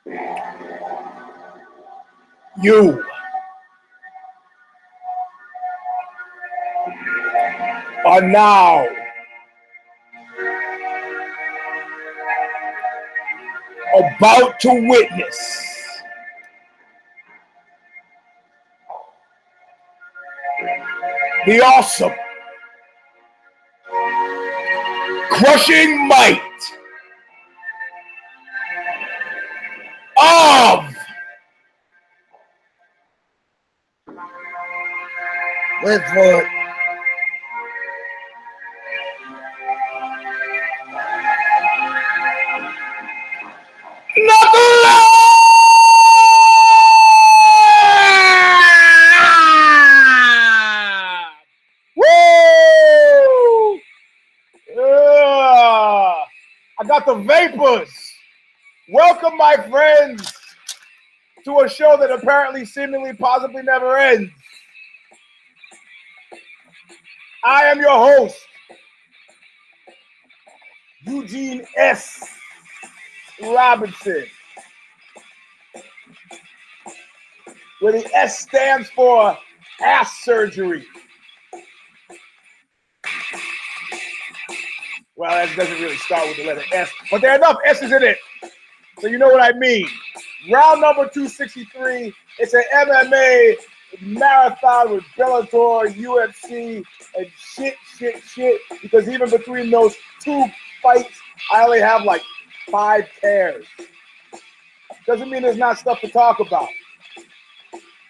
You are now about to witness the awesome, crushing might of wait for it. KNUCKLE! Woo! I got the vapors. Welcome, my friends, to a show that apparently, seemingly, possibly never ends. I am your host, Eugene S. Robinson, where the S stands for ass surgery. Well, that doesn't really start with the letter S, but there are enough S's in it, so you know what I mean. Round number 263. It's an MMA marathon with Bellator, UFC, and shit, because even between those two fights, I only have like 5 cares. Doesn't mean there's not stuff to talk about.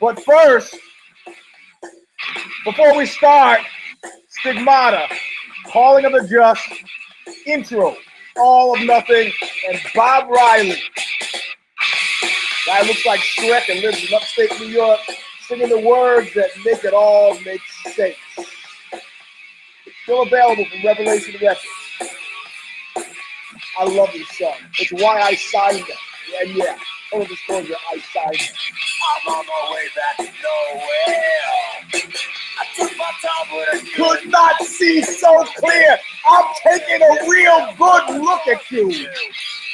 But first, before we start, stigmata, calling of the just, intro, all of nothing, and Bob Riley. Guy looks like Shrek and lives in upstate New York, singing the words that make it all make sense. It's still available from Revelation Records. I love this song. It's why I signed them. And yeah, full disclosure, I signed them. I'm on my way back to nowhere. I took my time with it. Could not see so clear. I'm taking a real good look at you.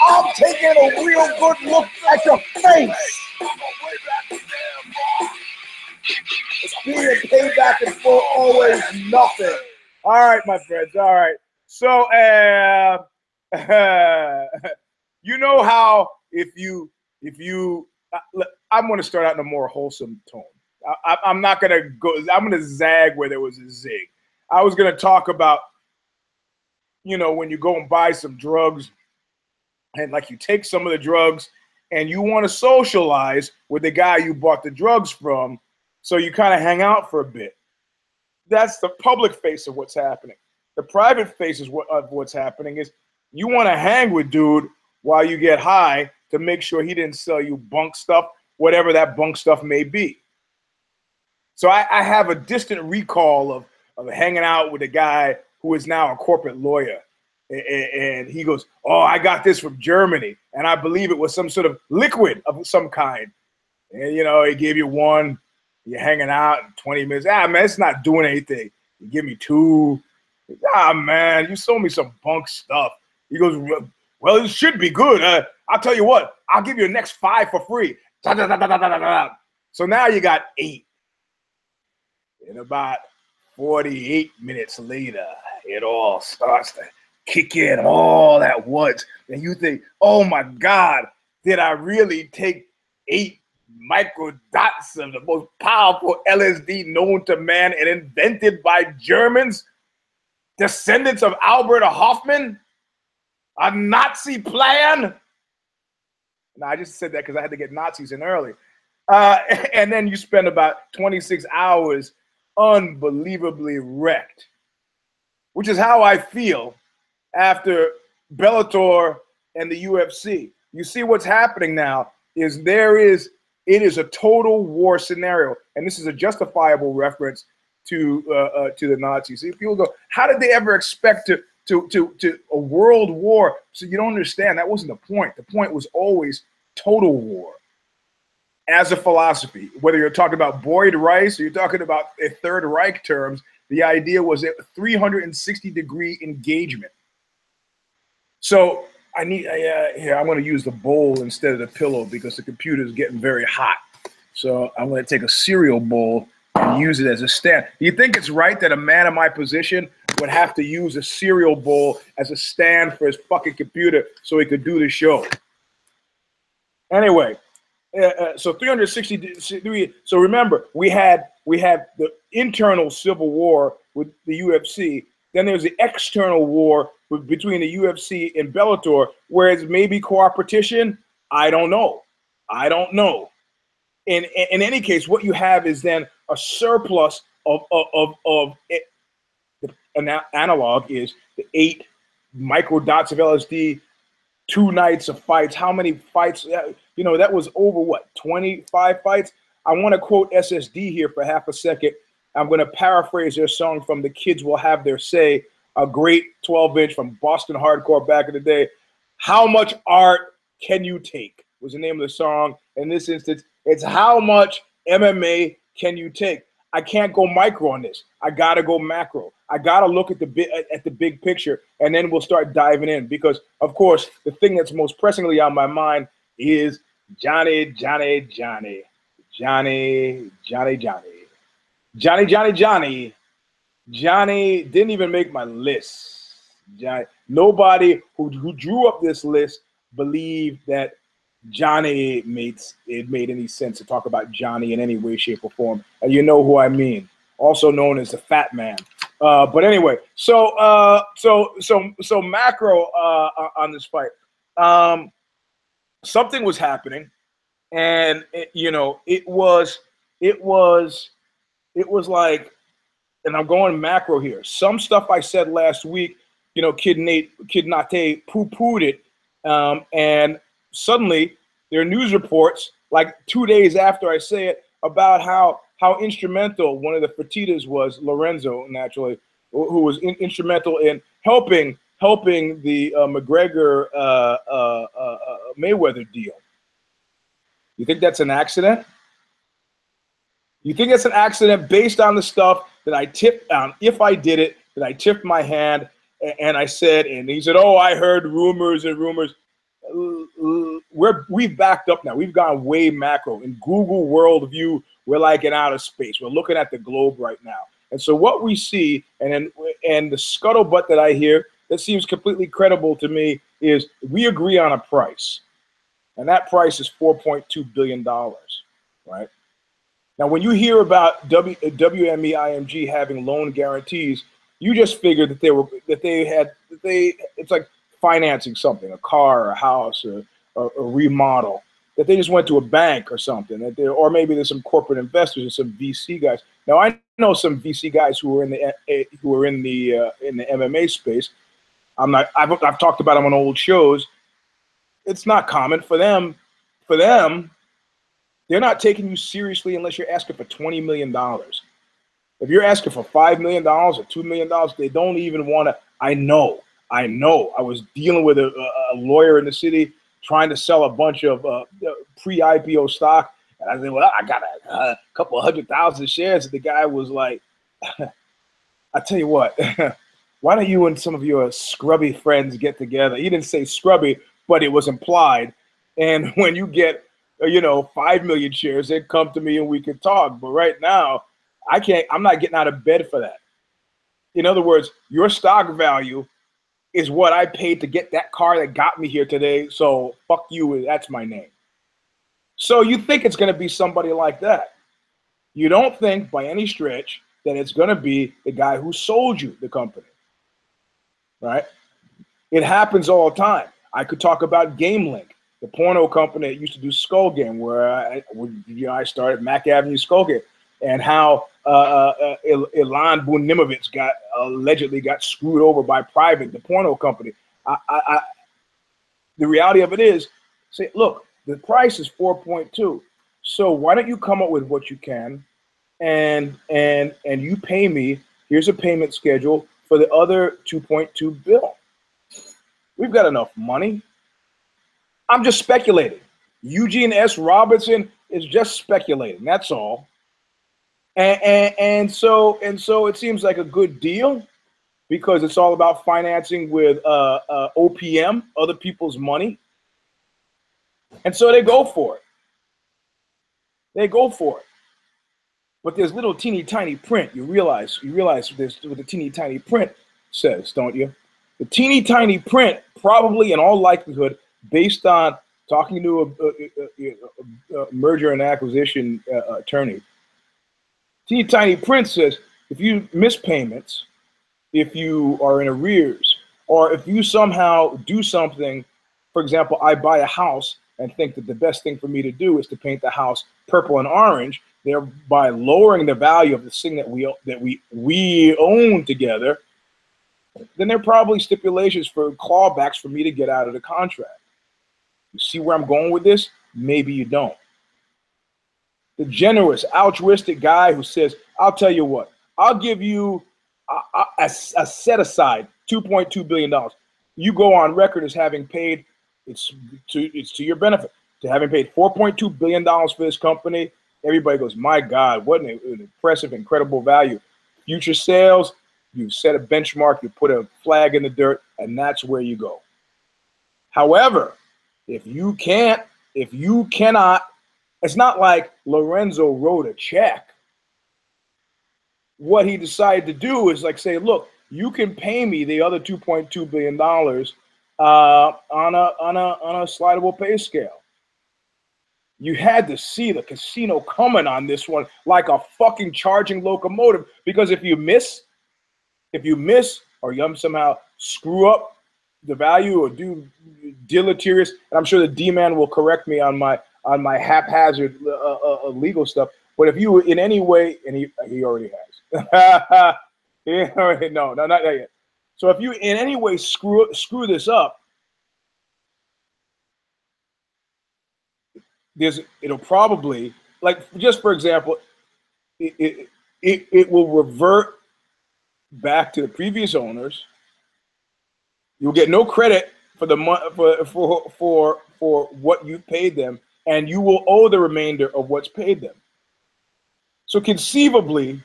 I'm taking a real good look at your face. I'm on my way back to there, boy. It's being paid back and for always nothing. All right, my friends. All right. So, you know how if you I'm going to start out in a more wholesome tone. I'm not going to go. I'm going to zag where there was a zig. I was going to talk about, you know, when you go and buy some drugs, and like you take some of the drugs, and you want to socialize with the guy you bought the drugs from, so you kind of hang out for a bit. That's the public face of what's happening. The private face of what's happening is you want to hang with dude while you get high to make sure he didn't sell you bunk stuff, whatever that bunk stuff may be. So I have a distant recall of hanging out with a guy who is now a corporate lawyer. And he goes, oh, I got this from Germany. And I believe it was some sort of liquid of some kind. And, you know, he gave you one. You're hanging out in 20 minutes. Ah, man, it's not doing anything. You give me 2. Ah, man, you sold me some bunk stuff. He goes, well, it should be good. I'll tell you what. I'll give you the next 5 for free. So now you got 8. And about 48 minutes later, it all starts to kick in all at once. And you think, oh, my God, did I really take 8 microdots of the most powerful LSD known to man and invented by Germans, descendants of Albert Hoffman, a Nazi plan? No, I just said that because I had to get Nazis in early. And then you spend about 26 hours unbelievably wrecked, which is how I feel after Bellator and the UFC. You see what's happening now is it is a total war scenario, and this is a justifiable reference to the Nazis. See, people go, how did they ever expect to a world war? So you don't understand. That wasn't the point. The point was always total war as a philosophy. Whether you're talking about Boyd Rice or you're talking about a Third Reich terms, the idea was a 360-degree engagement. So Here, I'm going to use the bowl instead of the pillow because the computer is getting very hot. So I'm going to take a cereal bowl and use it as a stand. Do you think it's right that a man in my position would have to use a cereal bowl as a stand for his fucking computer so he could do the show? Anyway, so 363. So remember, we had the internal civil war with the UFC. Then there's the external war between the UFC and Bellator, whereas maybe cooperation. I don't know. In any case, what you have is then a surplus of it. The analog is the 8 micro dots of LSD, 2 nights of fights. How many fights? You know, that was over what, 25 fights? I want to quote SSD here for half a second. I'm going to paraphrase their song from The Kids Will Have Their Say, a great 12-inch from Boston hardcore back in the day. How much art can you take was the name of the song. In this instance, it's how much MMA can you take? I can't go micro on this. I got to go macro. I got to look at the big picture, and then we'll start diving in because, of course, the thing that's most pressingly on my mind is Johnny didn't even make my list. Nobody who drew up this list believed that Johnny made any sense to talk about Johnny in any way, shape, or form. And you know who I mean, also known as the Fat Man. But anyway, so macro on this fight. Something was happening, and it was like, and I'm going macro here. Some stuff I said last week, Kid Nate poo-pooed it, and suddenly there are news reports like 2 days after I say it about how instrumental one of the Fertitas was, Lorenzo, naturally, who was instrumental in helping the McGregor Mayweather deal. You think that's an accident? You think it's an accident based on the stuff that I tipped on? If I did it, that I tipped my hand and I said, and he said, "Oh, I heard rumors and rumors." We've backed up now. We've gone way macro. In Google worldview, we're like in outer space. We're looking at the globe right now. And so what we see, and the scuttlebutt that I hear that seems completely credible to me is we agree on a price. And that price is $4.2 billion, right? Now, when you hear about WME IMG having loan guarantees, you just figure that it's like financing something, a car, or a house, or a remodel, that they just went to a bank or something, or maybe there's some corporate investors or some VC guys. Now, I know some VC guys who are in the MMA space. I've talked about them on old shows. It's not common for them. For them, they're not taking you seriously unless you're asking for $20 million. If you're asking for $5 million or $2 million, they don't even want to. I know. I was dealing with a lawyer in the city trying to sell a bunch of pre-IPO stock. And I said, well, I got a couple of 100,000 shares. And the guy was like, I tell you what, why don't you and some of your scrubby friends get together? He didn't say scrubby, but it was implied. And when you get, 5 million shares, then come to me and we can talk. But right now, I'm not getting out of bed for that. In other words, your stock value is what I paid to get that car that got me here today. So fuck you, that's my name. So you think it's going to be somebody like that. You don't think by any stretch that it's going to be the guy who sold you the company, right? It happens all the time. I could talk about GameLink, the porno company that used to do Skull Game, where I started Mac Avenue Skull Game, and how Ilan Bunimovich allegedly got screwed over by Private, the porno company. The reality of it is, say, look, the price is 4.2. So why don't you come up with what you can, and you pay me? Here's a payment schedule for the other 2.2 bill. We've got enough money. I'm just speculating. Eugene S. Robinson is just speculating. That's all. And so it seems like a good deal. because it's all about financing with OPM, other people's money. And so they go for it. They go for it. But there's little teeny tiny print. You realize this what the teeny tiny print says, don't you? The teeny tiny print, probably in all likelihood, based on talking to a merger and acquisition attorney, teeny tiny print says if you miss payments, if you are in arrears, or if you somehow do something, for example, I buy a house and think that the best thing for me to do is to paint the house purple and orange, thereby lowering the value of the thing that we own together, then there are probably stipulations for clawbacks for me to get out of the contract. You see where I'm going with this? Maybe you don't. The generous, altruistic guy who says, I'll tell you what, I'll give you a set aside $2.2 billion. You go on record as having paid, it's to your benefit, to having paid $4.2 billion for this company. Everybody goes, my God, what an impressive, incredible value. Future sales, you set a benchmark, you put a flag in the dirt, and that's where you go. However, if you cannot, it's not like Lorenzo wrote a check. What he decided to do is like say, look, you can pay me the other $2.2 billion on a slidable pay scale. You had to see the casino coming on this one like a fucking charging locomotive, because if you miss or you somehow screw up the value or do deleterious, and I'm sure the D-man will correct me on my haphazard legal stuff, but if you in any way, and he already has, no, not yet. So if you in any way screw this up, it'll probably, like, just for example, it will revert back to the previous owners. You'll get no credit for the for what you paid them, and you will owe the remainder of what's paid them. So conceivably,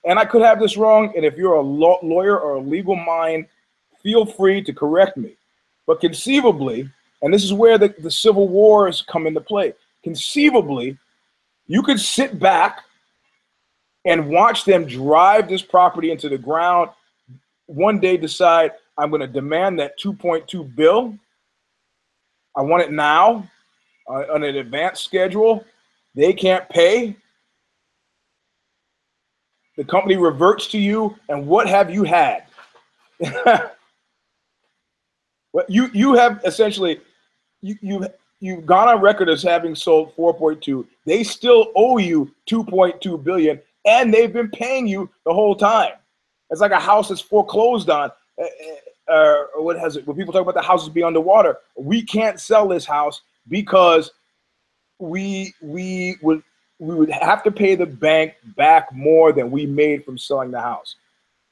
and I could have this wrong, and if you're a lawyer or a legal mind, feel free to correct me. But conceivably, and this is where the civil wars come into play, conceivably, you could sit back and watch them drive this property into the ground, one day decide, I'm going to demand that 2.2 bill. I want it now on an advance schedule. They can't pay. The company reverts to you, and what have you had? Well, you have essentially you've gone on record as having sold 4.2. They still owe you 2.2 billion, and they've been paying you the whole time. It's like a house that's foreclosed on. What has it? When people talk about the houses being underwater, we can't sell this house because we would have to pay the bank back more than we made from selling the house.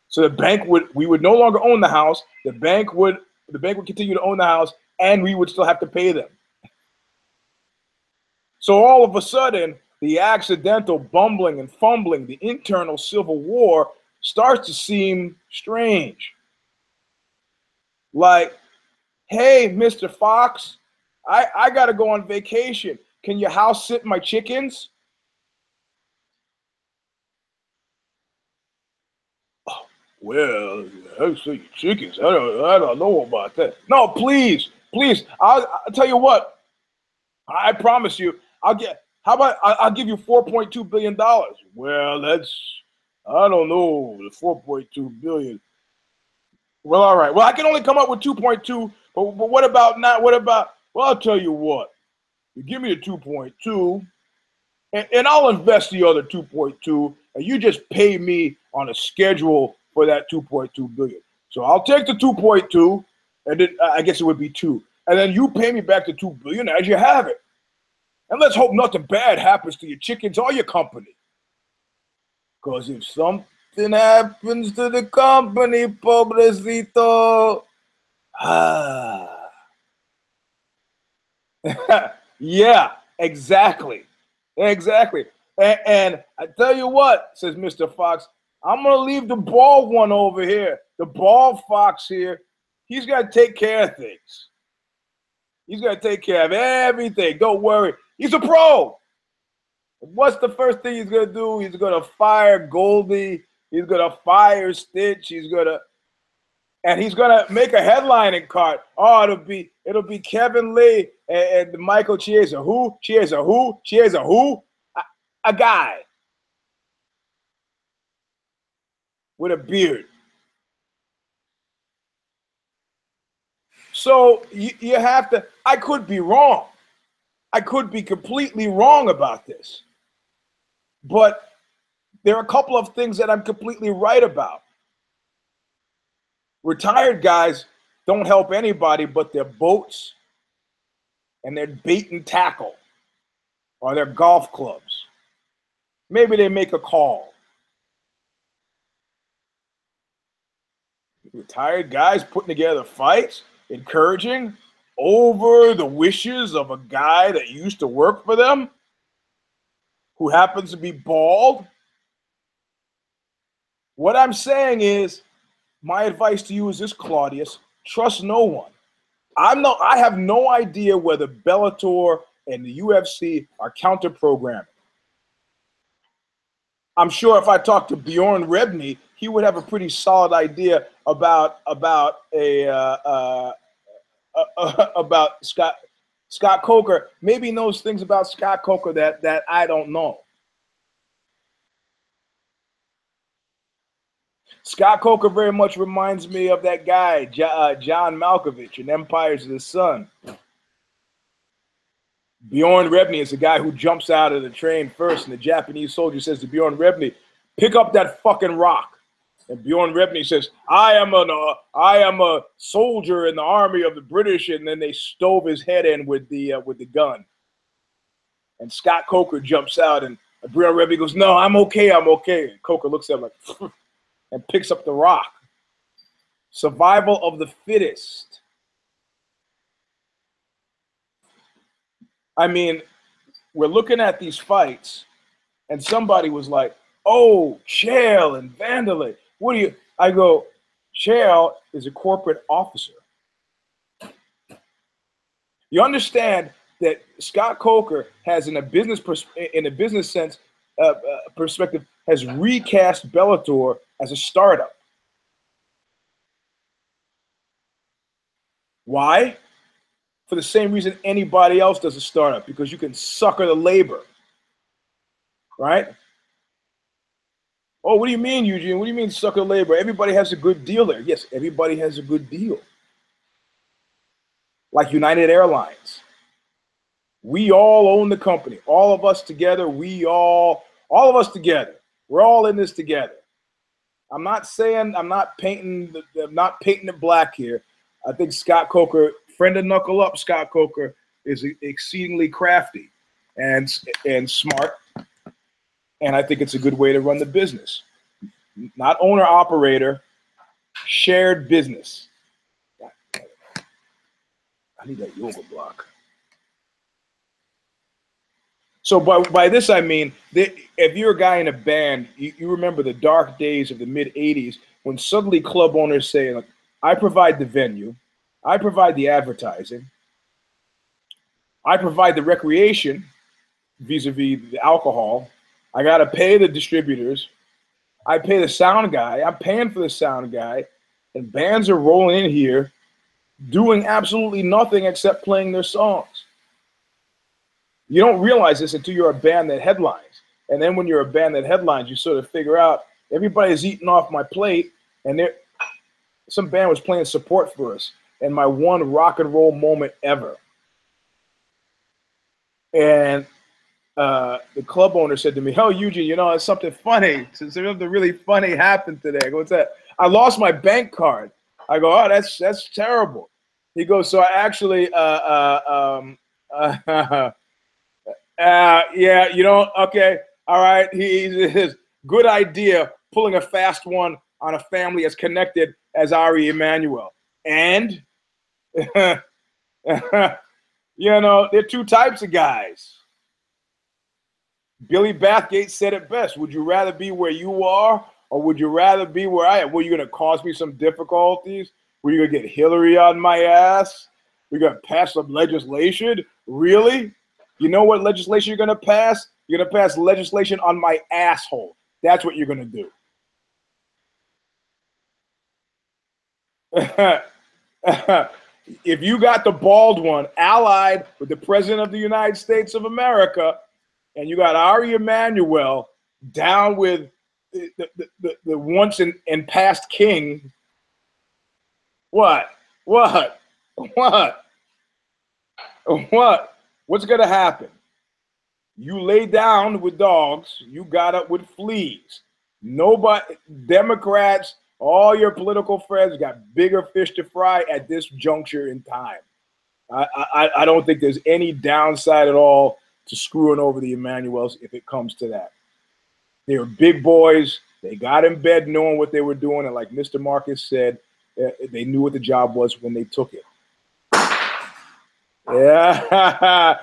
So the bank we would no longer own the house. The bank would continue to own the house, and we would still have to pay them. So all of a sudden, the accidental bumbling and fumbling, the internal civil war starts to seem strange. Like, hey, Mr. Fox, I got to go on vacation. Can your house sit my chickens? Oh, well, I say chickens. I don't know about that. No, please. I'll tell you what. I promise you. I'll give you $4.2 billion. Well, I don't know, the 4.2 billion. Well, all right. Well, I can only come up with 2.2, but what about not? Well, I'll tell you what. You give me the 2.2, and I'll invest the other 2.2, and you just pay me on a schedule for that 2.2 billion. So I'll take the 2.2, and then I guess it would be 2, and then you pay me back the 2 billion as you have it. And let's hope nothing bad happens to your chickens or your company. Because if something happens to the company, pobrecito, yeah, exactly. And I tell you what, says Mr. Fox, I'm going to leave the bald one over here. The bald fox here, he's got to take care of things. He's going to take care of everything. Don't worry. He's a pro. What's the first thing he's going to do? He's going to fire Goldie. He's going to fire Stitch. He's going to make a headlining card. Oh, it'll be Kevin Lee and Michael Chiesa. Who? Chiesa who? Chiesa who? A guy with a beard. So you have to, I could be wrong. I could be completely wrong about this. But there are a couple of things that I'm completely right about. Retired guys don't help anybody but their boats and their bait and tackle or their golf clubs. Maybe they make a call. Retired guys putting together fights, encouraging over the wishes of a guy that used to work for them who happens to be bald. What I'm saying is, my advice to you is this, Claudius: trust no one. I have no idea whether Bellator and the UFC are counter-programming. I'm sure if I talked to Bjorn Rebney, he would have a pretty solid idea about Scott Coker. Maybe he knows things about Scott Coker that I don't know. Scott Coker very much reminds me of that guy, John Malkovich in Empires of the Sun. Bjorn Rebney is the guy who jumps out of the train first, and the Japanese soldier says to Bjorn Rebney, "Pick up that fucking rock." And Bjorn Rebney says, I am a soldier in the army of the British," and then they stove his head in with the gun. And Scott Coker jumps out, and Bjorn Rebney goes, "No, I'm okay, I'm okay." And Coker looks at him like, and picks up the rock. Survival of the fittest. I mean, we're looking at these fights, and somebody was like, "Oh, Chael and Vanderlei. What do you?" I go, Chael is a corporate officer. You understand that Scott Coker has, in a business sense, perspective, has recast Bellator as a startup. Why? For the same reason anybody else does a startup, because you can sucker the labor, right? Oh, what do you mean, Eugene? What do you mean sucker labor? Everybody has a good deal there. Yes, everybody has a good deal. Like United Airlines. We all own the company. All of us together, all of us together. We're all in this together. I'm not painting it black here. I think Scott Coker, friend of Knuckle Up, Scott Coker, is exceedingly crafty and smart. And I think it's a good way to run the business. Not owner-operator, shared business. I need that yoga block. So by this, I mean, if you're a guy in a band, you remember the dark days of the mid-'80s when suddenly club owners say, like, I provide the venue, I provide the advertising, I provide the recreation, vis-a-vis the alcohol, I got to pay the distributors, I pay the sound guy, I'm paying for the sound guy, and bands are rolling in here doing absolutely nothing except playing their songs. You don't realize this until you're a band that headlines. And then when you're a band that headlines, you sort of figure out everybody's eating off my plate, and some band was playing support for us, and my one rock and roll moment ever. And the club owner said to me, "Oh, Eugene, you know, it's something funny. Something really funny happened today." I go, "What's that?" "I lost my bank card." I go, "Oh, that's terrible." He goes, "So I actually, yeah, you know, okay, all right." His good idea, pulling a fast one on a family as connected as Ari Emanuel. And, you know, there are two types of guys. Billy Bathgate said it best. Would you rather be where you are Or would you rather be where I am? Were you going to cause me some difficulties? Were you going to get Hillary on my ass? We're going to pass some legislation? Really? You know what legislation you're going to pass? You're going to pass legislation on my asshole. That's what you're going to do. If you got the bald one allied with the President of the United States of America, and you got Ari Emanuel down with the once and past king, what? What's going to happen? You lay down with dogs, you got up with fleas. Nobody, Democrats, all your political friends got bigger fish to fry at this juncture in time. I don't think there's any downside at all to screwing over the Emanuels if it comes to that. They were big boys. They got in bed knowing what they were doing. And like Mr. Marcus said, they knew what the job was when they took it. Yeah.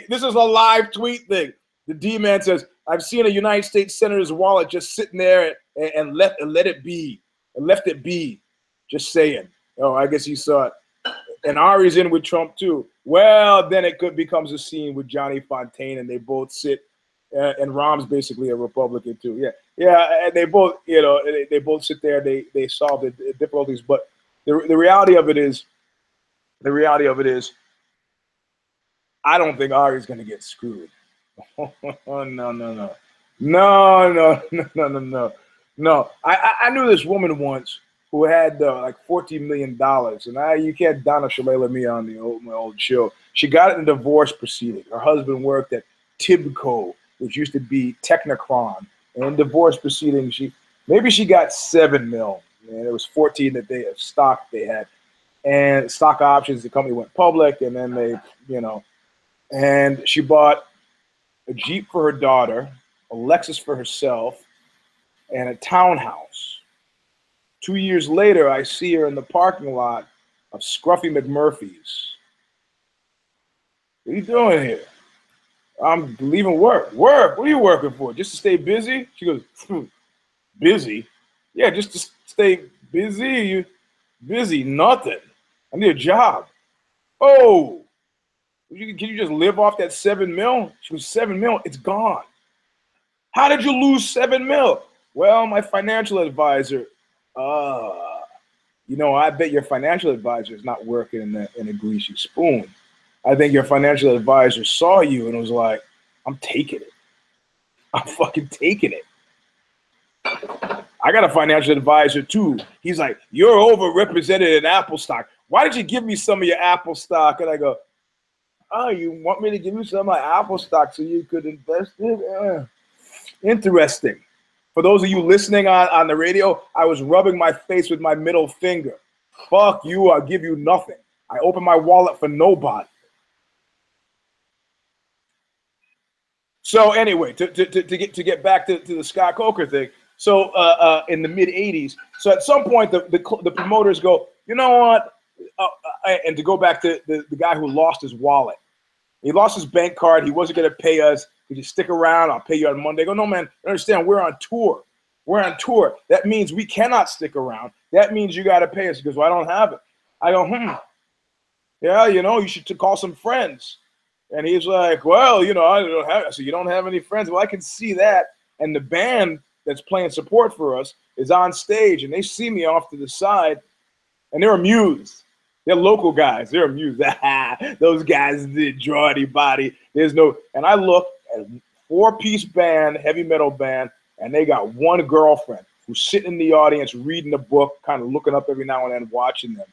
This is a live tweet thing. The D-man says, I've seen a United States senator's wallet just sitting there and let it be. And left it be. Just saying. Oh, I guess he saw it. And Ari's in with Trump too. Well, then it becomes a scene with Johnny Fontaine, and they both sit. And Rahm's basically a Republican too. Yeah. And they both, they both sit there. They solve the difficulties. But the reality of it is, I don't think Ari's going to get screwed. No. I knew this woman once who had like $14 million, and you can't Donna Shalala me on my old show. She got it in a divorce proceeding. Her husband worked at Tibco, which used to be Technicron, and in divorce proceedings, she got $7 million, and it was 14 that they stock they had, and stock options. The company went public, and then they, and she bought a Jeep for her daughter, a Lexus for herself, and a townhouse. 2 years later, I see her in the parking lot of Scruffy McMurphy's. What are you doing here? I'm leaving work. Work? What are you working for? Just to stay busy? She goes, busy? Yeah, just to stay busy. Busy? Nothing. I need a job. Oh, can you just live off that $7 million? She goes, $7 million? It's gone. How did you lose $7 million? Well, my financial advisor. I bet your financial advisor is not working in a greasy spoon. I think your financial advisor saw you and was like, I'm taking it. I'm fucking taking it. I got a financial advisor too. He's like, you're overrepresented in Apple stock. Why did you give me some of your Apple stock? And I go, oh, you want me to give you some of my Apple stock so you could invest it? Interesting. For those of you listening on the radio, I was rubbing my face with my middle finger. Fuck you, I'll give you nothing. I open my wallet for nobody. So anyway, to get back to the Scott Coker thing. So in the mid '80s, so at some point the promoters go, you know what? And to go back to the guy who lost his wallet, he lost his bank card. He wasn't going to pay us. Could you stick around? I'll pay you on Monday. I go, no man, you understand? We're on tour. We're on tour. That means we cannot stick around. That means you got to pay us. He goes, well, I don't have it. I go, yeah, you should call some friends. And he's like, well, I don't have it. So you don't have any friends? Well, I can see that. And the band that's playing support for us is on stage, and they see me off to the side, and they're amused. They're local guys. They're amused. Those guys didn't draw anybody. And I look at a 4-piece band, heavy metal band, and they got one girlfriend who's sitting in the audience reading a book, kind of looking up every now and then, watching them.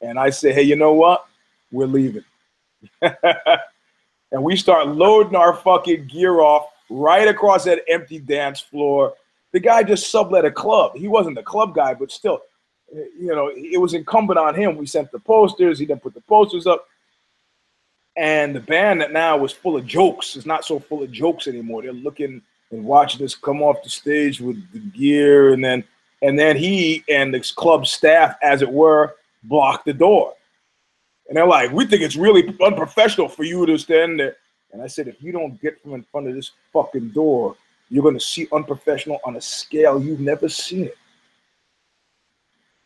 And I say, hey, you know what? We're leaving. And we start loading our fucking gear off right across that empty dance floor. The guy just sublet a club. He wasn't the club guy, but still, it was incumbent on him. We sent the posters. He then put the posters up. And the band that now was full of jokes is not so full of jokes anymore. They're looking and watching us come off the stage with the gear. And then he and the club staff, as it were, blocked the door. And they're like, we think it's really unprofessional for you to stand there. And I said, if you don't get from in front of this fucking door, You're going to see unprofessional on a scale you've never seen it.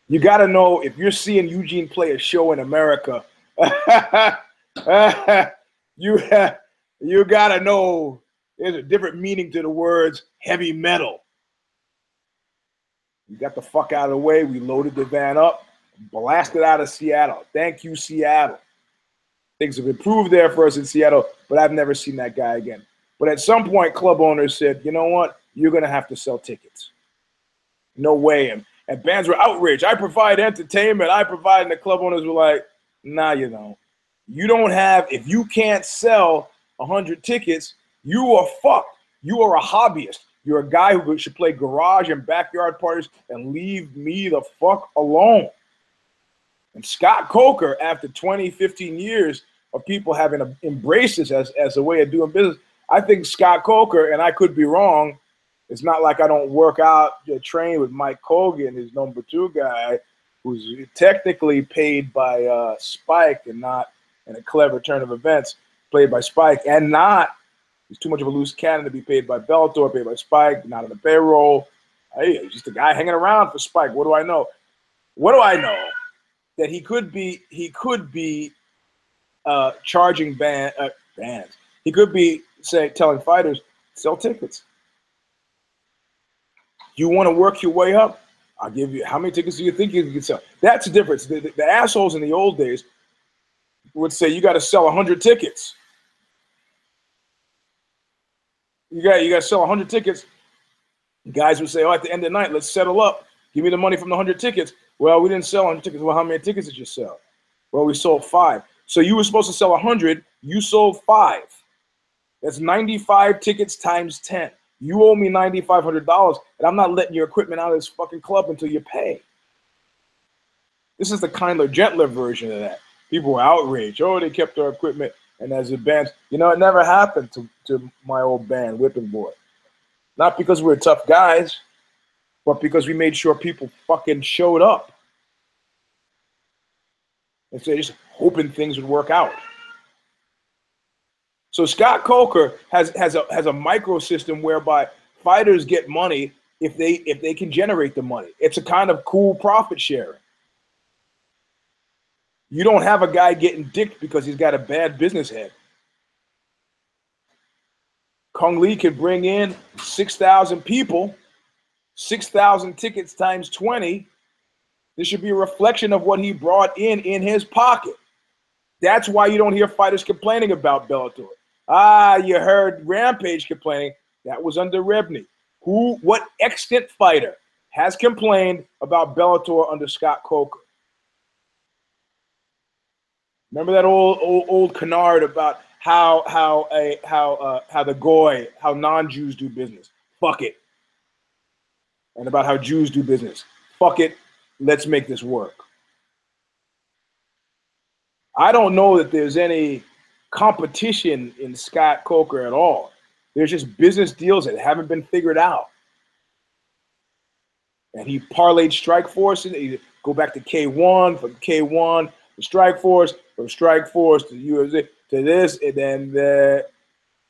You got to know, if you're seeing Eugene play a show in America, you got to know there's a different meaning to the words heavy metal. We got the fuck out of the way. We loaded the van up, blasted out of Seattle. Thank you, Seattle. Things have improved there for us in Seattle, but I've never seen that guy again. But at some point, club owners said, you know what? You're going to have to sell tickets. No way. And bands were outraged. I provide entertainment. I provide, and the club owners were like, nah, you don't. You don't have, if you can't sell 100 tickets, you are fucked. You are a hobbyist. You're a guy who should play garage and backyard parties and leave me the fuck alone. And Scott Coker, after 20, 15 years of people having embraced this as a way of doing business, I think Scott Coker, and I could be wrong, it's not like I don't work out, train with Mike Colgan, his number 2 guy, who's technically paid by Spike and not in a clever turn of events, played by Spike, and not, he's too much of a loose cannon to be paid by Bellator, paid by Spike, not on the payroll. Hey, he's just a guy hanging around for Spike. What do I know? What do I know? That he could be charging bands. He could be telling fighters, sell tickets. You want to work your way up? I'll give you, how many tickets do you think you can sell? That's the difference. The assholes in the old days would say, you got to sell 100 tickets. You got to sell 100 tickets. Guys would say, oh, at the end of the night, let's settle up. Give me the money from the 100 tickets. Well, we didn't sell 100 tickets. Well, how many tickets did you sell? Well, we sold 5. So you were supposed to sell 100. You sold 5. That's 95 tickets times 10. You owe me $9,500, and I'm not letting your equipment out of this fucking club until you pay. This is the kindler, gentler version of that. People were outraged. Oh, they kept our equipment. And as a band, you know, it never happened to my old band, Whipping Boy. Not because we're tough guys, but because we made sure people fucking showed up. And so just hoping things would work out. So Scott Coker has a micro system whereby fighters get money if they can generate the money. It's a kind of cool profit sharing. You don't have a guy getting dicked because he's got a bad business head. Kung Lee could bring in 6,000 people, 6,000 tickets times 20. This should be a reflection of what he brought in his pocket. That's why you don't hear fighters complaining about Bellator. Ah, you heard Rampage complaining. That was under Rebney. What extant fighter has complained about Bellator under Scott Coker? Remember that old canard about how the goy, how non-Jews do business? Fuck it. And about how Jews do business. Fuck it. Let's make this work. I don't know that there's any competition in Scott Coker at all. There's just business deals that haven't been figured out. And he parlayed Strikeforce, and he go back to K1, from K1 to Strikeforce, from Strikeforce to UFC, to this, and then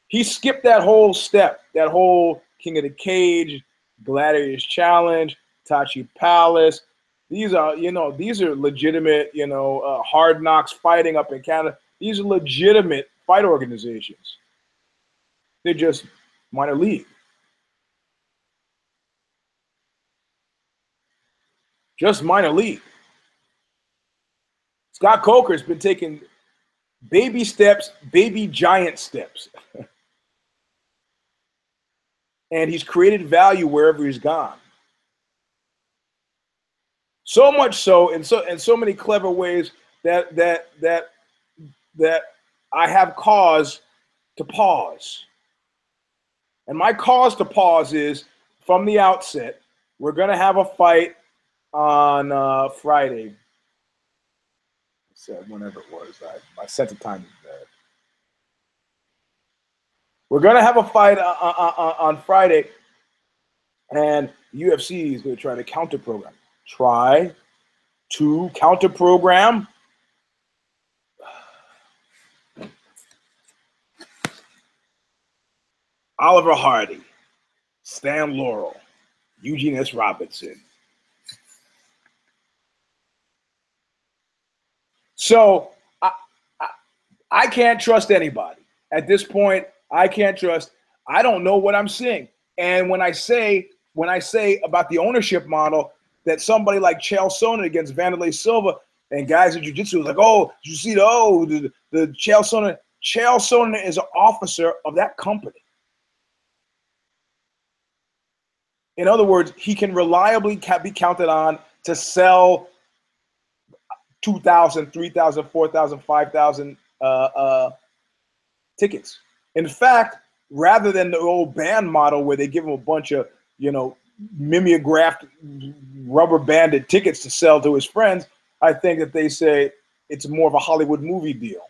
he skipped that whole step, that whole King of the Cage, Gladiators Challenge, Tachi Palace. These are legitimate, hard knocks fighting up in Canada. These are legitimate fight organizations. They're just minor league. Just minor league. Scott Coker has been taking baby steps, baby giant steps. And he's created value wherever he's gone. So much so, in so many clever ways that I have cause to pause. And my cause to pause is, from the outset, we're going to have a fight on Friday. So whenever it was, I set the time. We're going to have a fight on Friday, and UFC is going to try to counter-program. Try to counter-program. Oliver Hardy. Stan Laurel, Eugene S. Robinson. So I can't trust anybody. At this point, I can't trust. I don't know what I'm seeing. And when I say about the ownership model that somebody like Chael Sonnen against Vanderlei Silva and guys in jiu-jitsu was like, oh, did you see the Chael Sonnen? Chael Sonnen is an officer of that company. In other words, he can reliably be counted on to sell 2,000, 3,000, 4,000, 5,000 tickets. In fact, rather than the old band model where they give him a bunch of, mimeographed, rubber banded tickets to sell to his friends, I think that they say it's more of a Hollywood movie deal.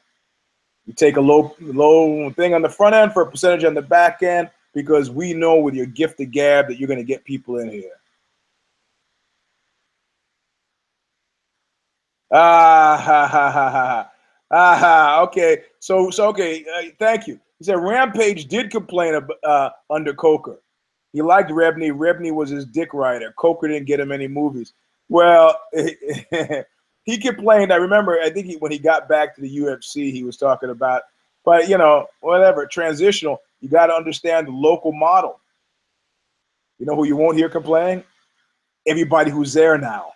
You take a low thing on the front end for a percentage on the back end, because we know with your gift of gab that you're going to get people in here. Okay. So okay. Thank you. He said Rampage did complain under Coker. He liked Rebney. Rebney was his dick rider. Coker didn't get him any movies. Well, he complained. I remember. I think when he got back to the UFC, he was talking about. But whatever. Transitional. You got to understand the local model. You know who you won't hear complain? Everybody who's there now.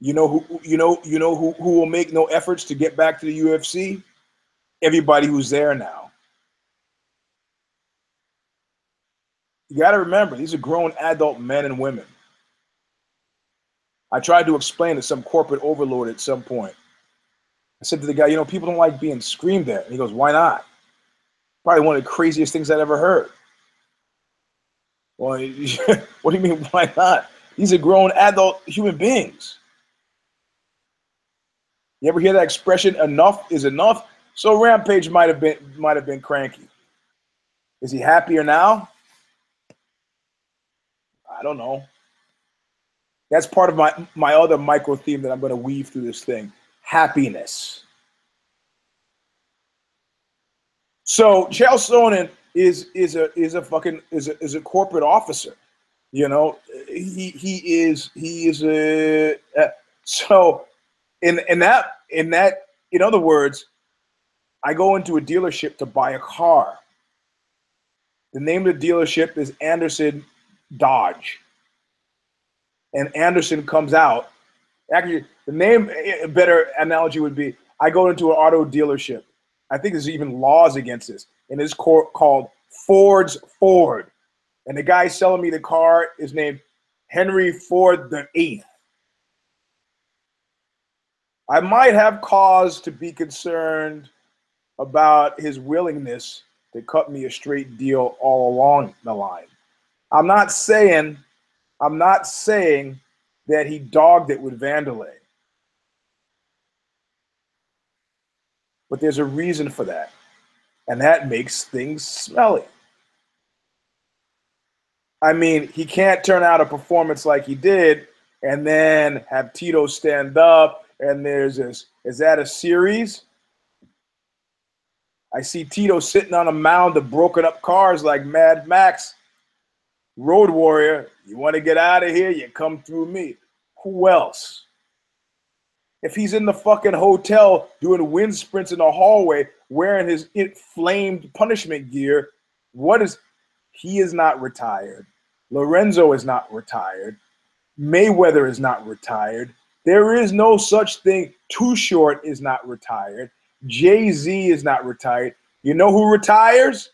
You know who will make no efforts to get back to the UFC? Everybody who's there now. You got to remember, these are grown adult men and women. I tried to explain to some corporate overlord at some point. I said to the guy, people don't like being screamed at. And he goes, why not? Probably one of the craziest things I'd ever heard. Well, what do you mean, why not? These are grown adult human beings. You ever hear that expression, enough is enough? So Rampage might have been cranky. Is he happier now? I don't know. That's part of my other micro theme that I'm going to weave through this thing. Happiness. So Chael Sonnen is a corporate officer. He is so in other words, I go into a dealership to buy a car. The name of the dealership is Anderson Dodge. And Anderson comes out. Actually, the name, a better analogy would be, I go into an auto dealership. I think there's even laws against this. And it's called Ford's Ford. And the guy selling me the car is named Henry Ford VIII. I might have cause to be concerned about his willingness to cut me a straight deal all along the line. I'm not saying that he dogged it with Vanderlei. But there's a reason for that. And that makes things smelly. I mean, he can't turn out a performance like he did and then have Tito stand up and there's this, is that a series? I see Tito sitting on a mound of broken up cars like Mad Max. Road Warrior, you want to get out of here? You come through me. Who else? If he's in the fucking hotel doing wind sprints in the hallway wearing his inflamed punishment gear, he is not retired. Lorenzo is not retired. Mayweather is not retired. There is no such thing. Too Short is not retired. Jay-Z is not retired. You know who retires?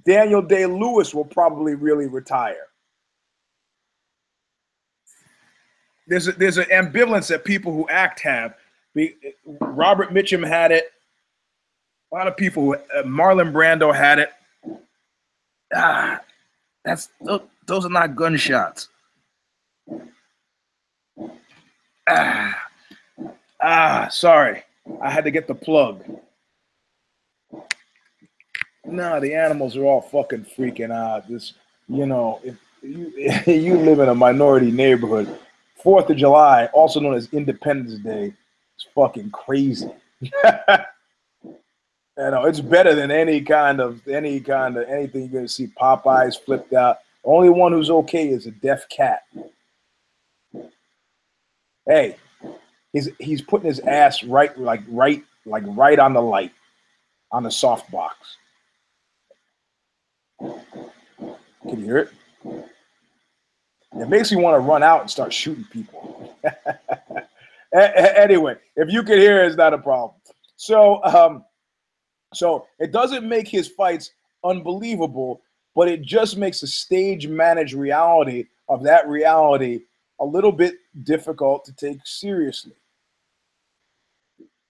Daniel Day-Lewis will probably really retire. There's an ambivalence that people who act have. Robert Mitchum had it. A lot of people, Marlon Brando had it. Those are not gunshots. Sorry. I had to get the plug. No, the animals are all fucking freaking out. If you live in a minority neighborhood, 4th of July, also known as Independence Day, is fucking crazy. You know, it's better than any kind of anything you're gonna see. Popeyes flipped out. Only one who's okay is a deaf cat. Hey, he's putting his ass right on the light, on the soft box. Can you hear it? It makes me want to run out and start shooting people. Anyway, if you can hear it, it's not a problem. So, so it doesn't make his fights unbelievable, but it just makes the stage managed reality of that reality a little bit difficult to take seriously.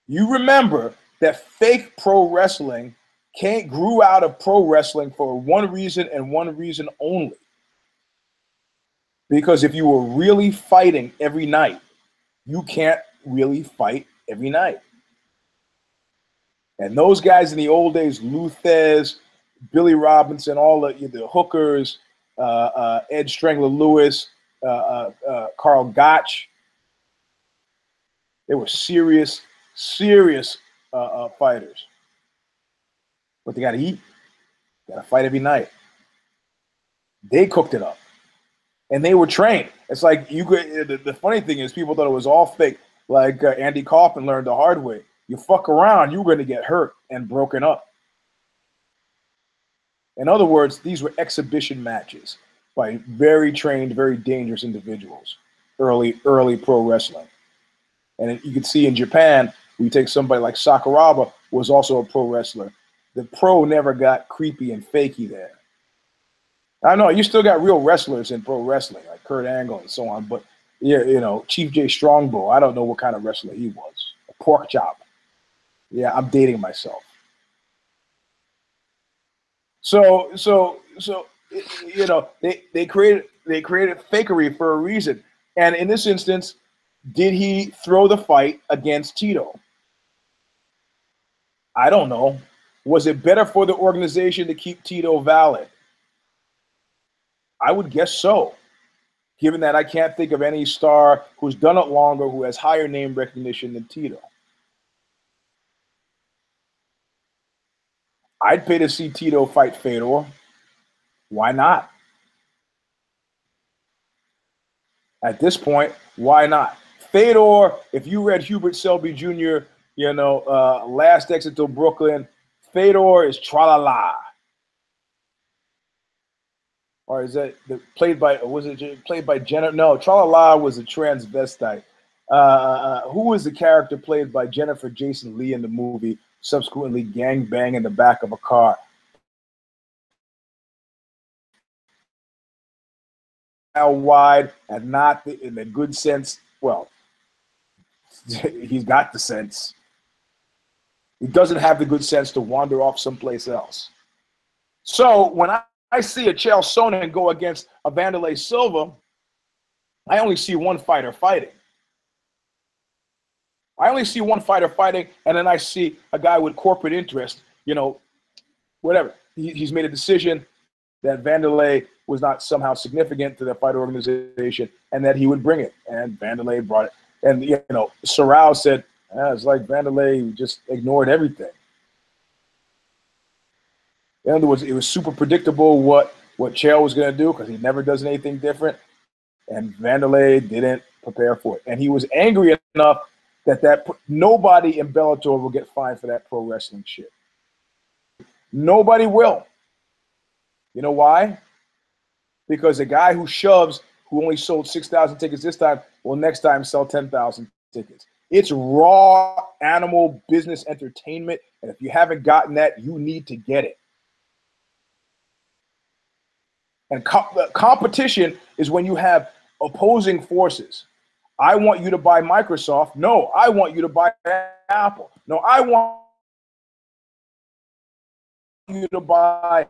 You remember that fake pro wrestling grew out of pro wrestling for one reason and one reason only. Because if you were really fighting every night, you can't really fight every night. And those guys in the old days, Luthez, Billy Robinson, all the hookers, Ed Strangler Lewis, Carl Gotch, they were serious fighters. But they got to eat. Got to fight every night. They cooked it up. And they were trained. It's like the funny thing is people thought it was all fake. Like Andy Kaufman learned the hard way. You fuck around, you're going to get hurt and broken up. In other words, these were exhibition matches by very trained, very dangerous individuals. Early pro wrestling. And you can see in Japan, we take somebody like Sakuraba, was also a pro wrestler. The pro never got creepy and fakey there. I know you still got real wrestlers in pro wrestling, like Kurt Angle and so on, but yeah, you know, Chief J Strongbow, I don't know what kind of wrestler he was. A pork chop. Yeah, I'm dating myself. So you know, they created fakery for a reason. And in this instance, did he throw the fight against Tito? I don't know. Was it better for the organization to keep Tito valid? I would guess so, given that I can't think of any star who's done it longer, who has higher name recognition than Tito. I'd pay to see Tito fight Fedor. Why not? At this point, why not? Fedor, if you read Hubert Selby Jr., you know, Last Exit to Brooklyn, Fedor is tra-la-la. Or is that played by Jennifer? No, tra-la-la was a transvestite. Who was the character played by Jennifer Jason Leigh in the movie, subsequently gang bang in the back of a car? How wide and not in the good sense. Well, he's got the sense. He doesn't have the good sense to wander off someplace else. So when I see a Chael Sonnen go against a Wanderlei Silva, I only see one fighter fighting. I only see one fighter fighting, and then I see a guy with corporate interest, you know, whatever. He's made a decision that Wanderlei was not somehow significant to the fight organization and that he would bring it. And Wanderlei brought it. And, you know, Sorrell said, it's like Wanderlei just ignored everything. In other words, it was super predictable what Chael was going to do because he never does anything different. And Wanderlei didn't prepare for it. And he was angry enough that nobody in Bellator will get fined for that pro wrestling shit. Nobody will. You know why? Because a guy who shoves, who only sold 6,000 tickets this time, will next time sell 10,000 tickets. It's raw animal business entertainment. And if you haven't gotten that, you need to get it. And competition is when you have opposing forces. I want you to buy Microsoft. No, I want you to buy Apple. No, I want you to buy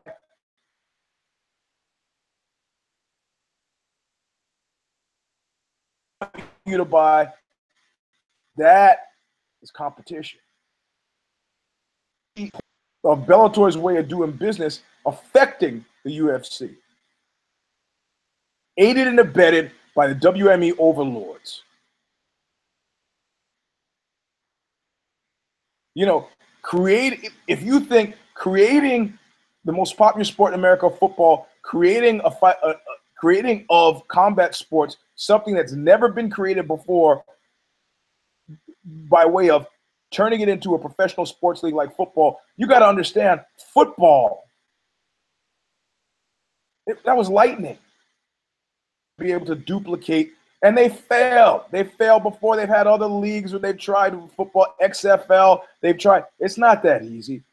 that is competition. Of Bellator's way of doing business affecting the UFC. Aided and abetted by the WME overlords. You know, If you think creating the most popular sport in America, football, creating creating of combat sports, something that's never been created before, by way of turning it into a professional sports league like football, you got to understand football. That was lightning. Be able to duplicate, and they failed. They failed before. They've had other leagues where they've tried football, XFL. They've tried. It's not that easy.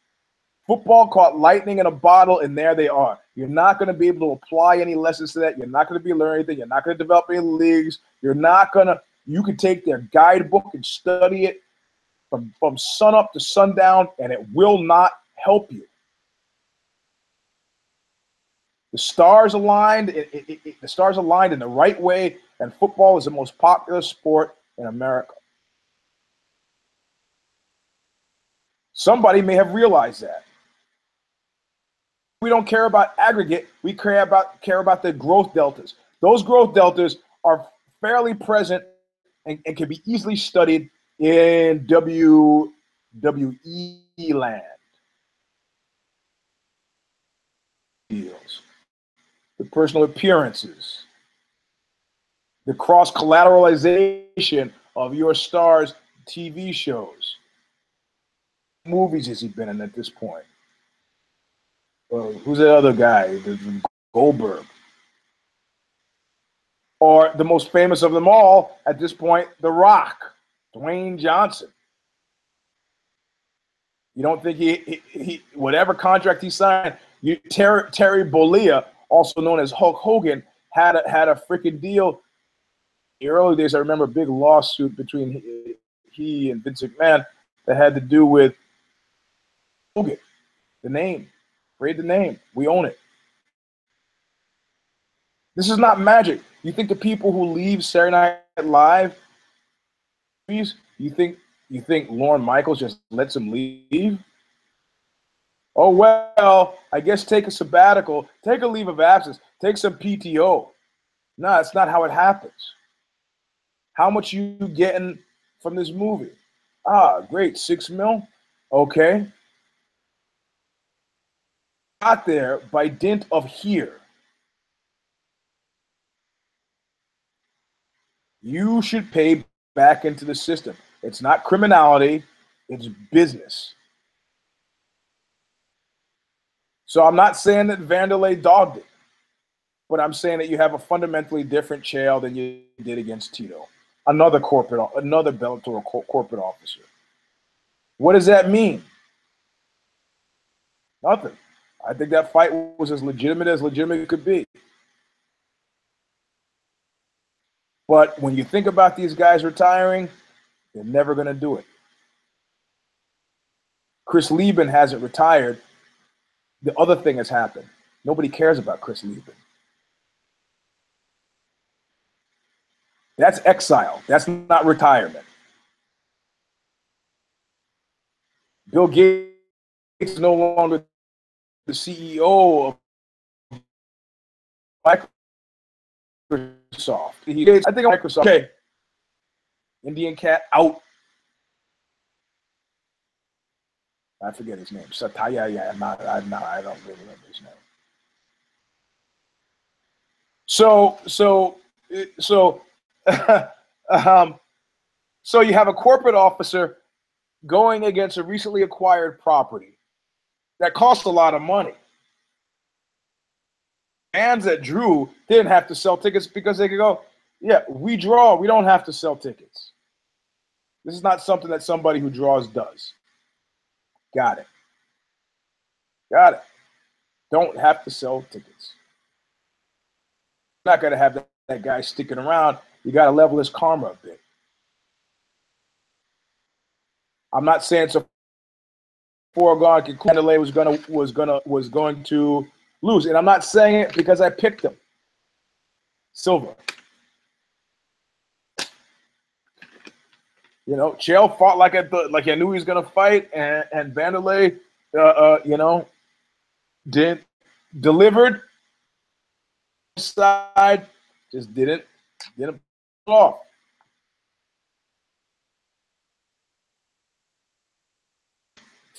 Football caught lightning in a bottle, and there they are. You're not going to be able to apply any lessons to that. You're not going to be learning anything. You're not going to develop any leagues. You're not going to. You can take their guidebook and study it from sun up to sundown, and it will not help you. The stars aligned. The stars aligned in the right way, and football is the most popular sport in America. Somebody may have realized that. We don't care about aggregate. We care about the growth deltas. Those growth deltas are fairly present and can be easily studied in WWE land. Deals, the personal appearances, the cross-collateralization of your stars' TV shows. What movies has he been in at this point? Who's the other guy? Goldberg. Or the most famous of them all at this point, The Rock, Dwayne Johnson. You don't think he whatever contract he signed, Terry Bollea, also known as Hulk Hogan, had a freaking deal. In the early days, I remember a big lawsuit between he and Vince McMahon that had to do with Hogan, the name. Create the name. We own it. This is not magic. You think the people who leave Saturday Night Live, you think Lorne Michaels just lets them leave? Oh, well, I guess take a sabbatical, take a leave of absence, take some PTO. No, that's not how it happens. How much you getting from this movie? Ah, great, $6 million. Okay. Got there by dint of here. You should pay back into the system. It's not criminality, it's business. So I'm not saying that Vanderlei dogged it, but I'm saying that you have a fundamentally different trail than you did against Tito, another Bellator corporate officer. What does that mean? Nothing. I think that fight was as legitimate could be. But when you think about these guys retiring, they're never going to do it. Chris Lieben hasn't retired. The other thing has happened. Nobody cares about Chris Lieben. That's exile. That's not retirement. Bill Gates is no longer the CEO of Microsoft. I think Microsoft. Okay. Indian Cat out. I forget his name. Satya. Yeah, I don't really remember his name. So you have a corporate officer going against a recently acquired property that cost a lot of money. Fans that drew didn't have to sell tickets because they could go, yeah, we draw. We don't have to sell tickets. This is not something that somebody who draws does. Got it. Got it. Don't have to sell tickets. You're not going to have that guy sticking around. You got to level his karma a bit. I'm not saying it's a foregone conclusion was going to lose, and I'm not saying it because I picked him. Silva. You know, Chael fought like I knew he was going to fight, and Vanderlei, delivered. Side just didn't pull off.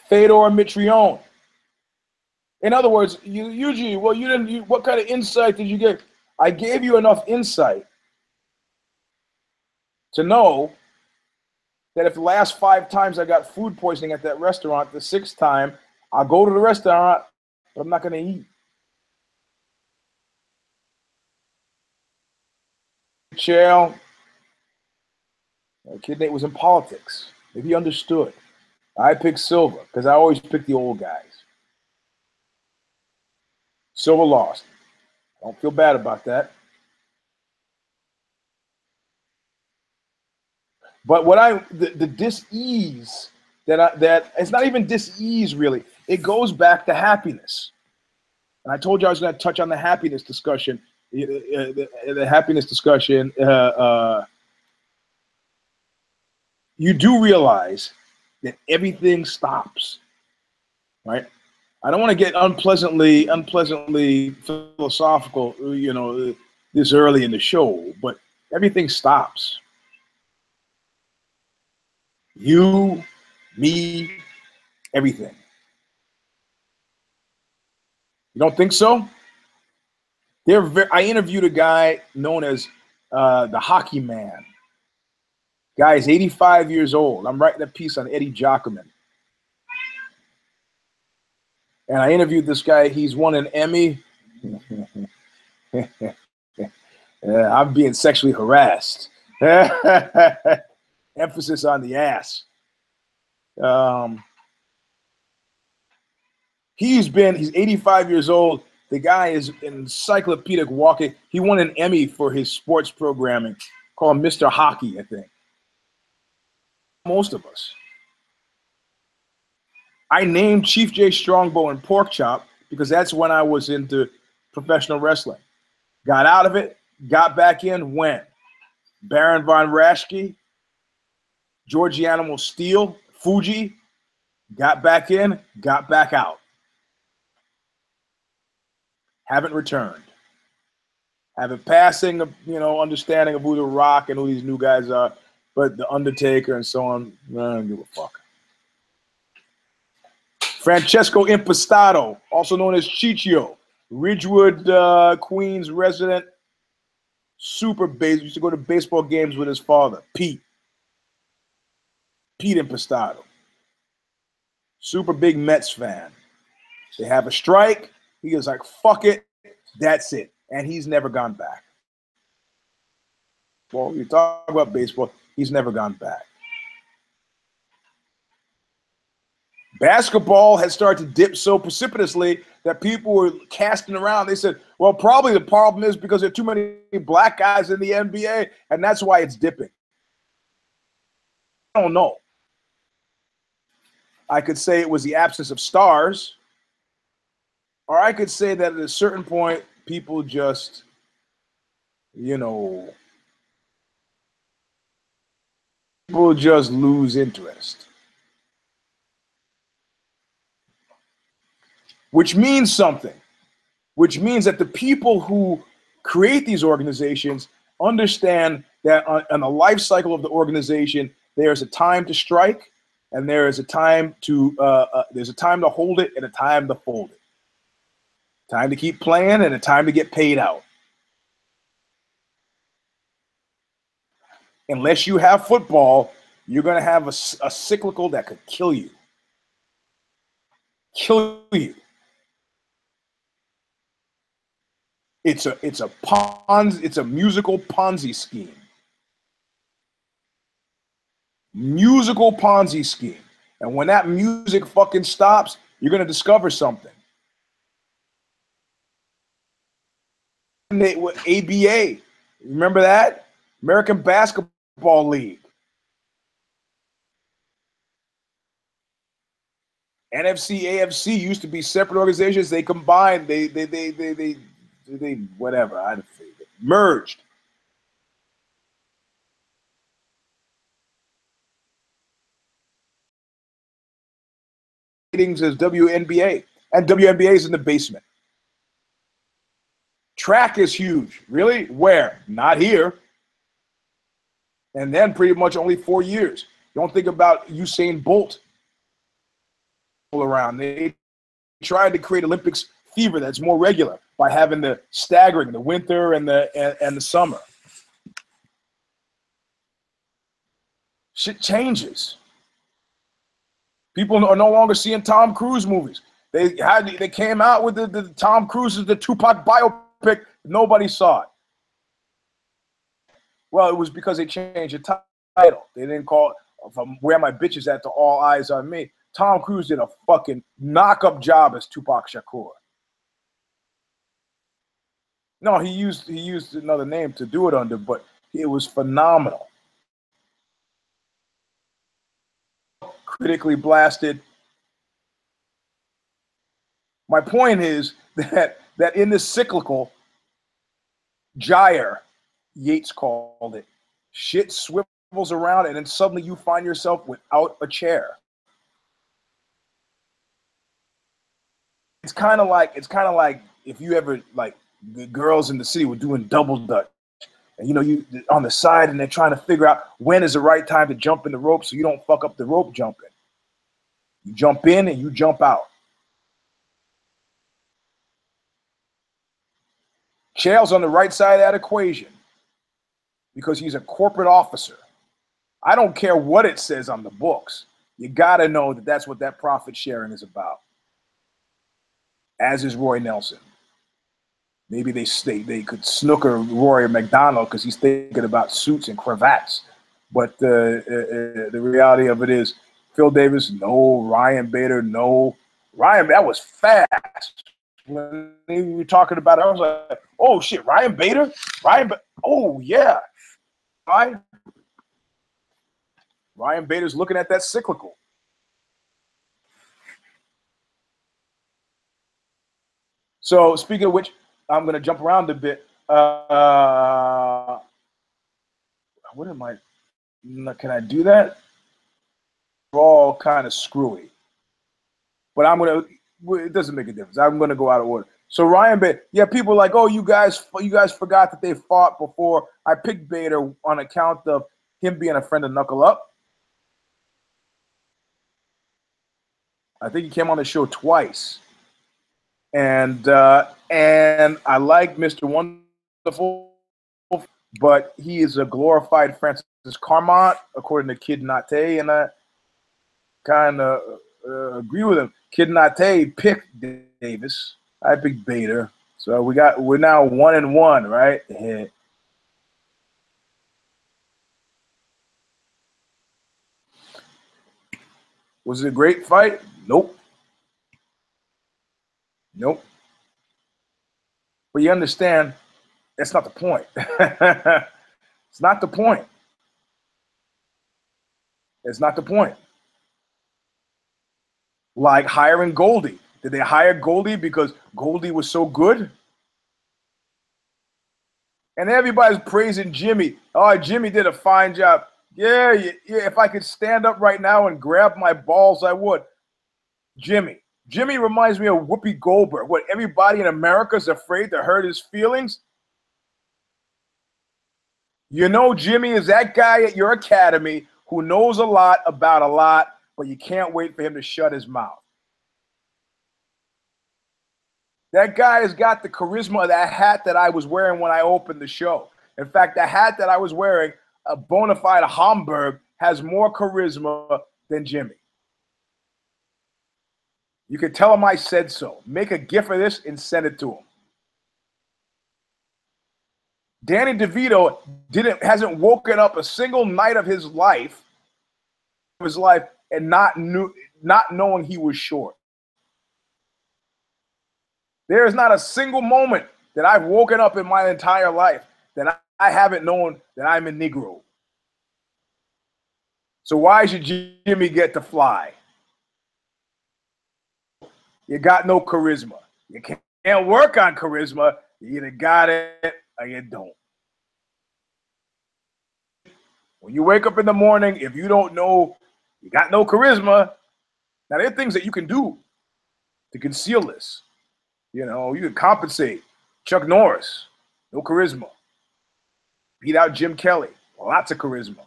Fedor Mitrione. In other words, Eugene, well, you didn't. What kind of insight did you get? I gave you enough insight to know that if the last 5 times I got food poisoning at that restaurant, the 6th time, I'll go to the restaurant, but I'm not going to eat. Chael, Kid Nate was in politics. Maybe he understood. I picked Silva because I always pick the old guys. Silva lost. I don't feel bad about that. But what the dis-ease that it's not even dis-ease really. It goes back to happiness. And I told you I was going to touch on the happiness discussion. The happiness discussion. You do realize that everything stops, right? I don't want to get unpleasantly philosophical, this early in the show, but everything stops. You, me, everything. You don't think so? I interviewed a guy known as the Hockey Man. Guy is 85 years old. I'm writing a piece on Eddie Jockman. And I interviewed this guy. He's won an Emmy. I'm being sexually harassed. Emphasis on the ass. He's 85 years old. The guy is encyclopedic walking. He won an Emmy for his sports programming called Mr. Hockey, I think. Most of us. I named Chief J Strongbow and Pork Chop because that's when I was into professional wrestling. Got out of it, got back in when? Baron Von Raschke, Georgie Animal Steel, Fuji, got back in, got back out. Haven't returned. Have a passing, understanding of who The Rock and who these new guys are, but The Undertaker and so on, I don't give a fuck. Francesco Impastato, also known as Ciccio, Ridgewood, Queens resident, super base. Used to go to baseball games with his father, Pete Impastato. Super big Mets fan. They have a strike. He is like, fuck it, that's it. And he's never gone back. Well, you talk about baseball, he's never gone back. Basketball has started to dip so precipitously that people were casting around. They said, well, probably the problem is because there are too many black guys in the NBA, and that's why it's dipping. I don't know. I could say it was the absence of stars, or I could say that at a certain point, people just, people just lose interest. Which means something. Which means that the people who create these organizations understand that on the life cycle of the organization, there's a time to strike, and there is a time to hold it and a time to fold it. Time to keep playing and a time to get paid out. Unless you have football, you're going to have a cyclical that could kill you. Kill you. It's a musical Ponzi scheme. Musical Ponzi scheme. And when that music fucking stops, you're going to discover something. ABA, remember that? American Basketball League. NFC, AFC used to be separate organizations. They combined. They whatever. I merged. Ratings as WNBA, and WNBA is in the basement. Track is huge. Really? Where? Not here. And then pretty much only 4 years. Don't think about Usain Bolt. around. They tried to create Olympics fever that's more regular by having the staggering, the winter and the summer. Shit changes. People are no longer seeing Tom Cruise movies. They came out with the Tom Cruise is the Tupac biopic. Nobody saw it. Well, it was because they changed the title. They didn't call it From Where My Bitches At to All Eyes on Me. Tom Cruise did a fucking knock-up job as Tupac Shakur. No, he used another name to do it under, but it was phenomenal. Critically blasted. My point is that in this cyclical, gyre, Yates called it, shit swivels around and then suddenly you find yourself without a chair. It's kind of like if you ever, like, the girls in the city were doing double dutch, and you on the side, and they're trying to figure out when is the right time to jump in the rope so you don't fuck up the rope jumping. You jump in and you jump out. Chael's on the right side of that equation because he's a corporate officer. I don't care what it says on the books. You got to know that that's what that profit sharing is about. As is Roy Nelson. Maybe they could snooker Rory McDonald because he's thinking about suits and cravats. But the reality of it is, Phil Davis, no. Ryan Bader, no. Ryan, that was fast. When we were talking about it, I was like, oh, shit, Ryan Bader? Oh, yeah. Ryan Bader's looking at that cyclical. So, speaking of which, I'm going to jump around a bit. What am I? Can I do that? We're all kind of screwy. But I'm going to, it doesn't make a difference. I'm going to go out of order. So Ryan Bader, yeah, people are like, oh, you guys forgot that they fought before. I picked Bader on account of him being a friend of Knuckle Up. I think he came on the show twice. And I like Mr. Wonderful, but he is a glorified Francis Carmont, according to Kid Nate, and I kind of agree with him. Kid Nate picked Davis. I picked Bader. So we're now 1-1, right? Yeah. Was it a great fight? Nope. Nope. But you understand, that's not the point. It's not the point. It's not the point. Like hiring Goldie. Did they hire Goldie because Goldie was so good? And everybody's praising Jimmy. Oh, Jimmy did a fine job. Yeah, if I could stand up right now and grab my balls, I would. Jimmy reminds me of Whoopi Goldberg. What, everybody in America is afraid to hurt his feelings? You know, Jimmy is that guy at your academy who knows a lot about a lot, but you can't wait for him to shut his mouth. That guy has got the charisma of that hat that I was wearing when I opened the show. In fact, the hat that I was wearing, a bona fide Hamburg, has more charisma than Jimmy. You can tell him I said so. Make a GIF of this and send it to him. Danny DeVito hasn't woken up a single night of his life and not knowing he was short. There is not a single moment that I've woken up in my entire life that I haven't known that I'm a Negro. So why should Jimmy get to fly? You got no charisma. You can't work on charisma. You either got it or you don't. When you wake up in the morning, if you don't know you got no charisma, now there are things that you can do to conceal this. You know, you can compensate. Chuck Norris, no charisma. Beat out Jim Kelly, lots of charisma.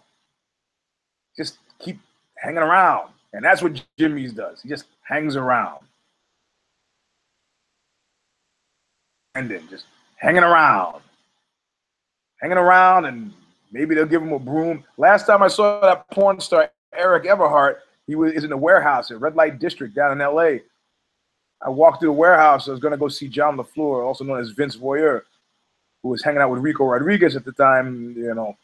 Just keep hanging around. And that's what Jimmy's does. He just hangs around. And then just hanging around. And maybe they'll give him a broom. Last time I saw that porn star, Eric Everhart, is in the warehouse at Red Light District down in L.A. I walked through the warehouse. I was going to go see John LaFleur, also known as Vince Voyeur, who was hanging out with Rico Rodriguez at the time, you know.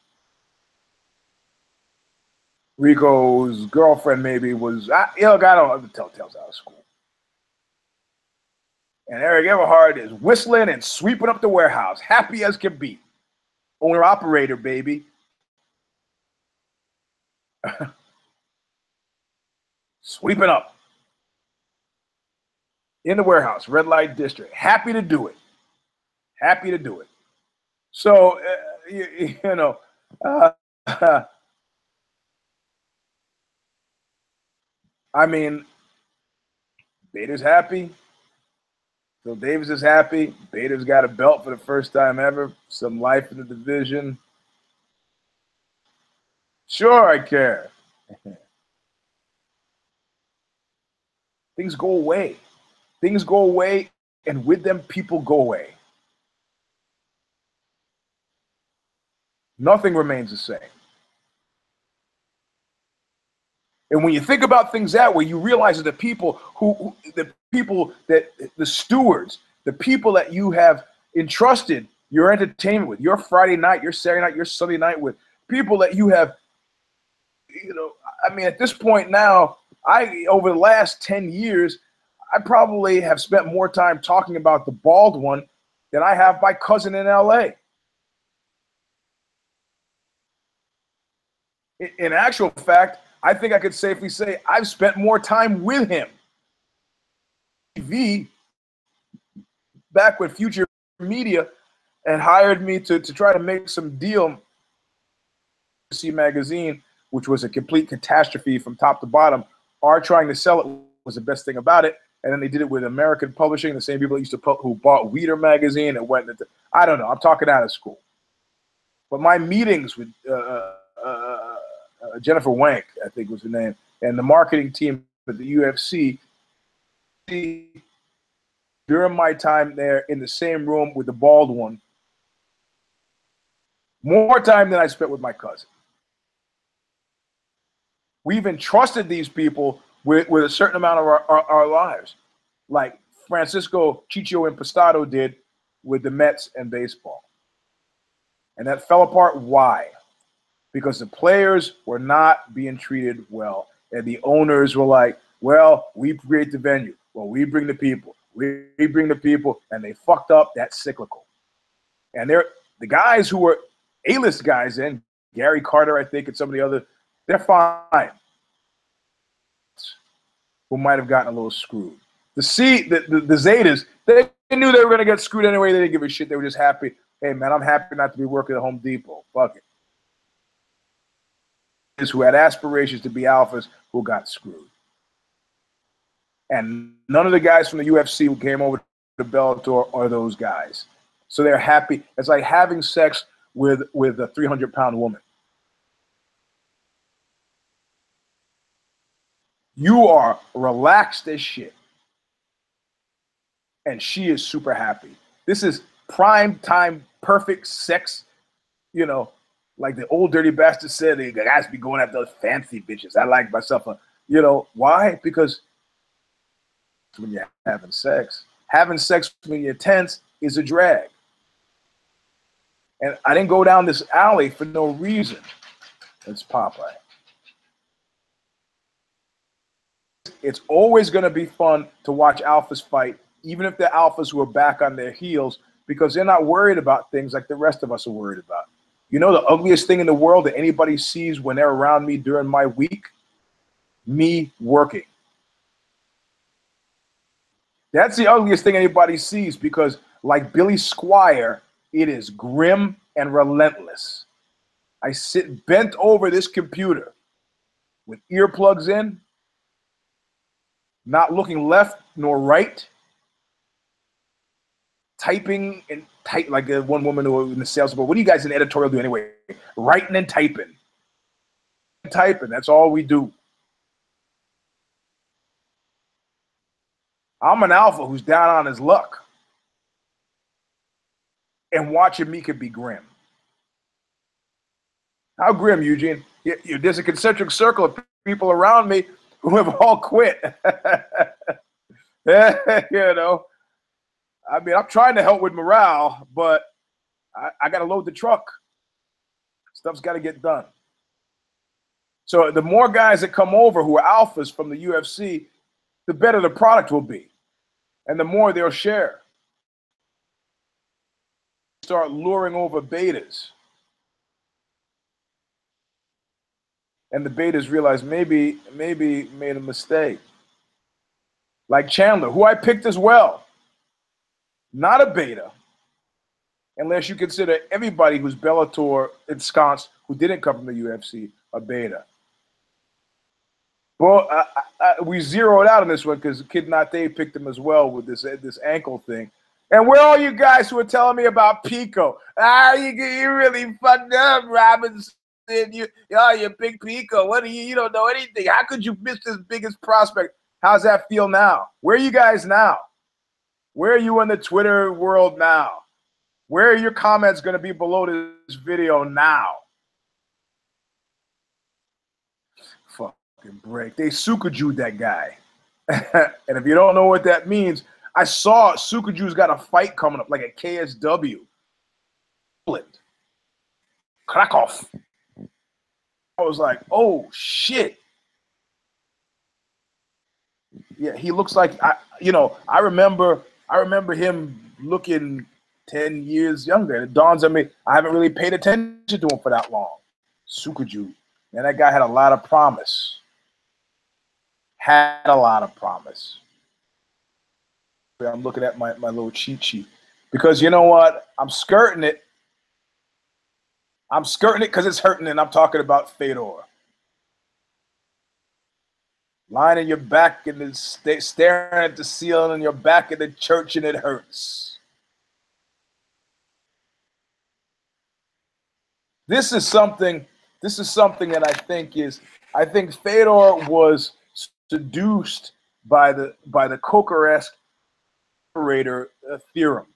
Rico's girlfriend maybe was, I don't know the telltales out of school. And Eric Everhart is whistling and sweeping up the warehouse, happy as can be. Owner-operator, baby. Sweeping up. In the warehouse, Red Light District. Happy to do it. Happy to do it. So, you know, I mean, Bader's happy. Phil Davis is happy. Bader's got a belt for the first time ever. Some life in the division. Sure, I care. Things go away. Things go away, and with them, people go away. Nothing remains the same. And when you think about things that way, you realize that the people the stewards, the people that you have entrusted your entertainment with, your Friday night, your Saturday night, your Sunday night with, people that you have, you know, I mean, at this point now, over the last 10 years, I probably have spent more time talking about the bald one than I have my cousin in LA. In actual fact, I think I could safely say I've spent more time with him. TV, back when Future Media had hired me to try to make some deal. UFC magazine, which was a complete catastrophe from top to bottom. Our trying to sell it was the best thing about it. And then they did it with American Publishing, the same people that used to who bought Weeder magazine and went into, I don't know, I'm talking out of school. But my meetings with Jennifer Wank, I think was her name, and the marketing team at the UFC, during my time there in the same room with the bald one, more time than I spent with my cousin. We've entrusted these people with a certain amount of our lives, like Francisco Chicho Impostado did with the Mets and baseball. And that fell apart. Why? Because the players were not being treated well. And the owners were like, well, we create the venue. Well, we bring the people. We bring the people. And they fucked up. That's cyclical. And the guys who were A-list guys then, Gary Carter, I think, and some of the other, they're fine. Who might have gotten a little screwed. The Zetas, they knew they were going to get screwed anyway. They didn't give a shit. They were just happy. Hey, man, I'm happy not to be working at Home Depot. Fuck it. Who had aspirations to be alphas who got screwed. And none of the guys from the UFC who came over to Bellator are those guys. So they're happy. It's like having sex with a 300-pound woman. You are relaxed as shit. And she is super happy. This is prime time, perfect sex. You know, like the old dirty bastard said, the guys be going after those fancy bitches. I like myself. You know, why? Because when you're having sex when you're tense is a drag. And I didn't go down this alley for no reason. It's Popeye. It's always going to be fun to watch alphas fight, even if they're alphas who are back on their heels, because they're not worried about things like the rest of us are worried about. You know the ugliest thing in the world that anybody sees when they're around me during my week? Me working. That's the ugliest thing anybody sees because, like Billy Squire, it is grim and relentless. I sit bent over this computer with earplugs in, not looking left nor right, typing and type like one woman who was in the sales board. What do you guys in editorial do anyway? Writing and typing. Typing, that's all we do. I'm an alpha who's down on his luck. And watching me could be grim. How grim, Eugene? There's a concentric circle of people around me who have all quit. You know, I mean, I'm trying to help with morale, but I got to load the truck. Stuff's got to get done. So the more guys that come over who are alphas from the UFC, the better the product will be. And the more they'll share. Start luring over betas. And the betas realize maybe made a mistake. Like Chandler, who I picked as well. Not a beta. Unless you consider everybody who's Bellator ensconced who didn't come from the UFC a beta. Well, we zeroed out on this one because Kid Nate picked him as well with this ankle thing. And where are you guys who are telling me about Pico? You really fucked up, Robinson. You big Pico. What do you don't know anything. How could you miss this biggest prospect? How's that feel now? Where are you guys now? Where are you in the Twitter world now? Where are your comments going to be below this video now? Fucking break. They Sukaju'd that guy. And if you don't know what that means, I saw Sukaju's got a fight coming up, like a KSW. Krakow. I was like, oh, shit. Yeah, he looks like, I remember him looking 10 years younger. It dawns on me, I haven't really paid attention to him for that long. Sukaju. Man, that guy had a lot of promise. Had a lot of promise. I'm looking at my little cheat sheet. Because you know what? I'm skirting it. I'm skirting it because it's hurting, and I'm talking about Fedor. Lying in your back and staring at the ceiling in your back in the church, and it hurts. This is something that I think Fedor was seduced by the Coker-esque operator theorem.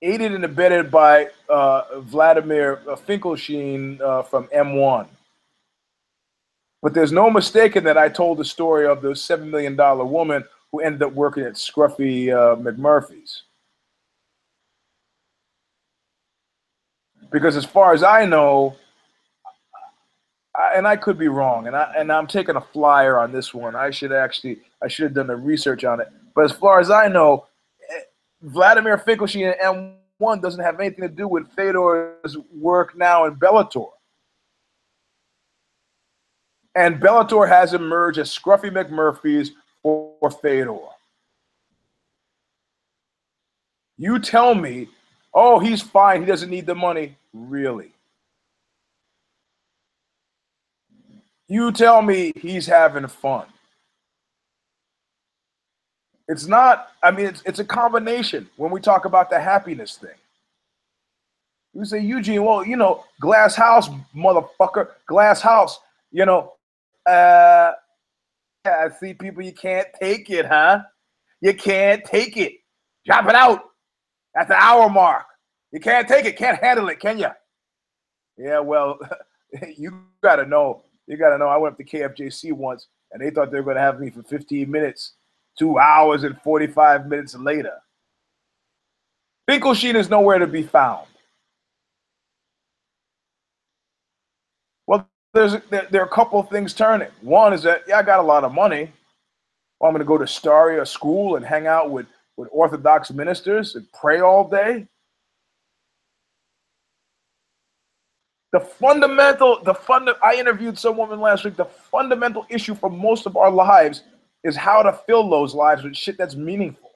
Aided and abetted by Vladimir Finkelstein from M1. But there's no mistaking that I told the story of the $7 million woman who ended up working at Scruffy McMurphy's. Because as far as I know, and I could be wrong, and I'm taking a flyer on this one. I should have done the research on it. But as far as I know, Vladimir Finkelstein and M1 doesn't have anything to do with Fedor's work now in Bellator. And Bellator has emerged as Scruffy McMurphy's for Fedor. You tell me, oh, he's fine, he doesn't need the money. Really? You tell me he's having fun. It's not, I mean, it's a combination when we talk about the happiness thing. You say, Eugene, well, glass house, motherfucker, glass house, I see people, you can't take it, huh? You can't take it. Drop it out at the hour mark. You can't take it, can't handle it, can you? Yeah, well, you got to know. You got to know, I went up to KFJC once, and they thought they were going to have me for 15 minutes. 2 hours and 45 minutes later. Finkelstein is nowhere to be found. Well, there are a couple of things turning. One is that, I got a lot of money. Well, I'm going to go to Staria school and hang out with Orthodox ministers and pray all day. I interviewed some woman last week. The fundamental issue for most of our lives is how to fill those lives with shit that's meaningful.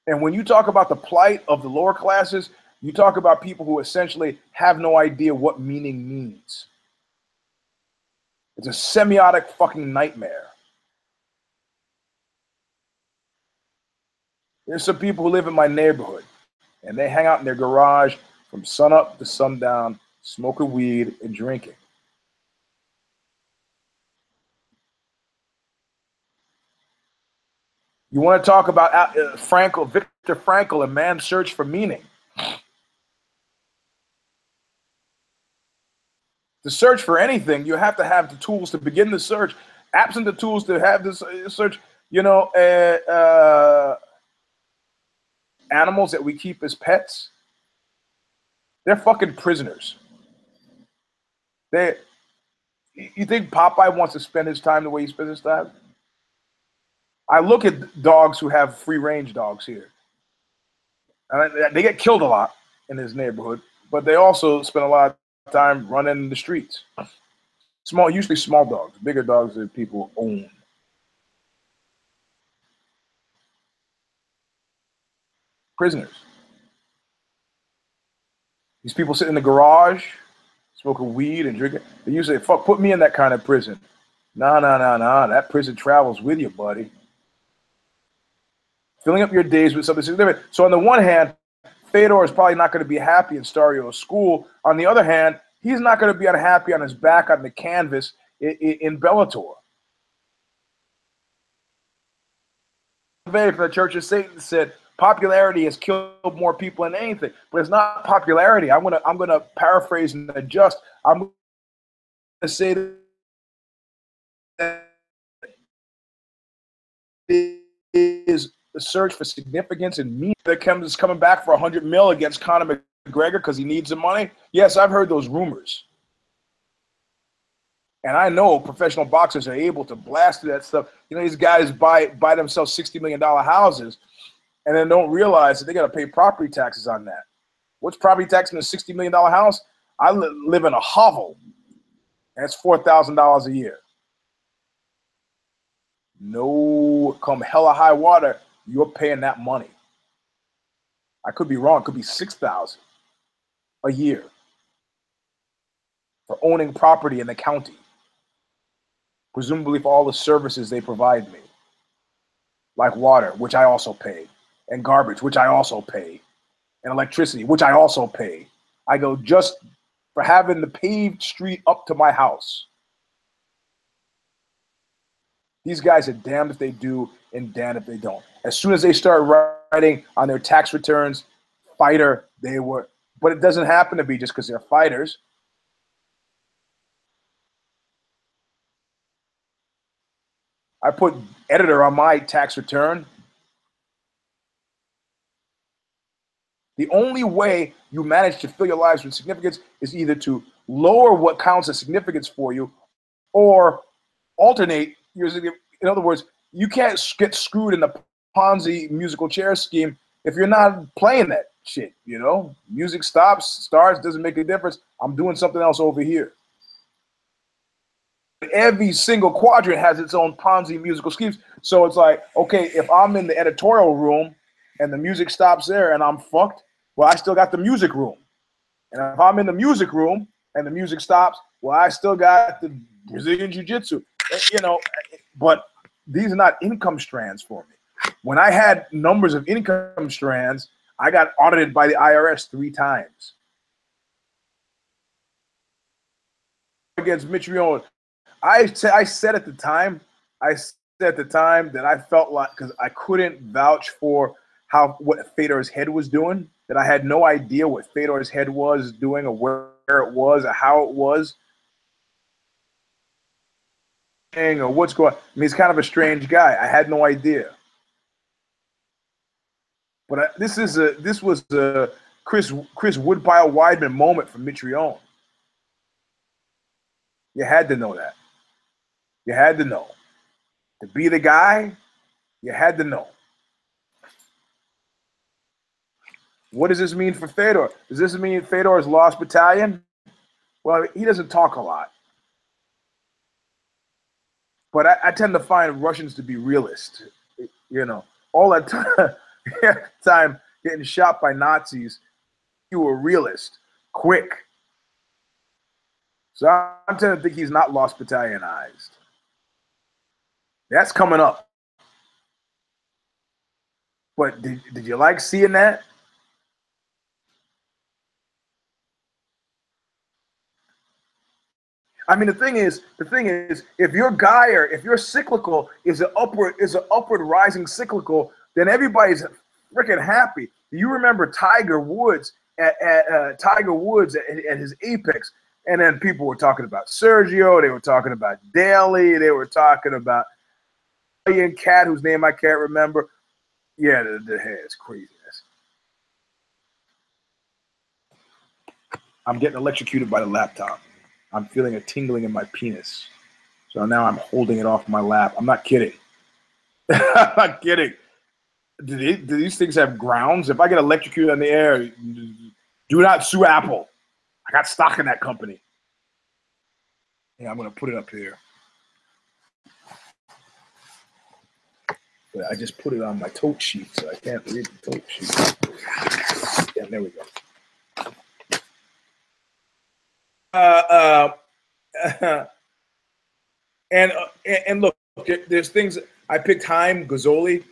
And when you talk about the plight of the lower classes, you talk about people who essentially have no idea what meaning means. It's a semiotic fucking nightmare. There's some people who live in my neighborhood, and they hang out in their garage from sunup to sundown, smoking weed and drinking. You want to talk about Viktor Frankl, a man's search for meaning. To search for anything, you have to have the tools to begin the search. Absent the tools to have this search, animals that we keep as pets, they're fucking prisoners. You think Popeye wants to spend his time the way he spends his time? I look at dogs who have free-range dogs here. And they get killed a lot in his neighborhood, but they also spend a lot of time running in the streets. Usually small dogs. Bigger dogs that people own. Prisoners. These people sit in the garage, smoking weed and drinking. They usually, fuck, put me in that kind of prison. Nah. That prison travels with you, buddy. Filling up your days with something significant. So on the one hand, Fedor is probably not going to be happy in Stario's school. On the other hand, he's not going to be unhappy on his back on the canvas in Bellator. From the Church of Satan said popularity has killed more people than anything, but it's not popularity. I'm gonna paraphrase and adjust. I'm going to say that is the search for significance and meaning that is coming back for $100 million against Conor McGregor because he needs the money. Yes, I've heard those rumors. And I know professional boxers are able to blast through that stuff. These guys buy themselves $60 million houses and then don't realize that they got to pay property taxes on that. What's property tax in a $60 million house? I live in a hovel, and it's $4,000 a year. No, come hella high water, you're paying that money. I could be wrong. It could be $6,000 a year for owning property in the county. Presumably for all the services they provide me, like water, which I also pay, and garbage, which I also pay, and electricity, which I also pay. I go just for having the paved street up to my house. These guys are damned if they do and damned if they don't. As soon as they start writing on their tax returns, fighter, they were, but it doesn't happen to be just because they're fighters. I put editor on my tax return. The only way you manage to fill your lives with significance is either to lower what counts as significance for you or alternate your significance. In other words, you can't get screwed in the Ponzi musical chair scheme if you're not playing that shit, Music stops, starts, doesn't make a difference. I'm doing something else over here. Every single quadrant has its own Ponzi musical schemes. So it's like, okay, if I'm in the editorial room and the music stops there and I'm fucked, well, I still got the music room. And if I'm in the music room and the music stops, well, I still got the Brazilian Jiu-Jitsu. But these are not income strands for me. When I had numbers of income strands, I got audited by the IRS 3 times. Against Mitrione, I said at the time that I felt like, because I couldn't vouch for what Fedor's head was doing, that I had no idea what Fedor's head was doing or where it was or how it was. Or what's going on. I mean, he's kind of a strange guy. I had no idea. But this was a Chris Woodpile Weidman moment for Mitrione. You had to know that. You had to know. To be the guy, you had to know. What does this mean for Fedor? Does this mean Fedor's lost battalion? Well, he doesn't talk a lot. But I tend to find Russians to be realist. All that time getting shot by Nazis, you were a realist, quick. So I'm tending to think he's not lost battalionized. That's coming up. But did you like seeing that? I mean, the thing is, if your gyre, if your cyclical is an upward rising cyclical, then everybody's freaking happy. You remember Tiger Woods at his apex, and then people were talking about Sergio, they were talking about Daly, they were talking about Ian Cat, whose name I can't remember. Yeah, the hair is craziness. I'm getting electrocuted by the laptop. I'm feeling a tingling in my penis. So now I'm holding it off my lap. I'm not kidding. I'm not kidding. Do these things have grounds? If I get electrocuted in the air, do not sue Apple. I got stock in that company. Yeah, I'm going to put it up here. But I just put it on my tote sheet, so I can't read the tote sheet. Yeah, there we go. And look, there's things. I picked Haim Ghazoli,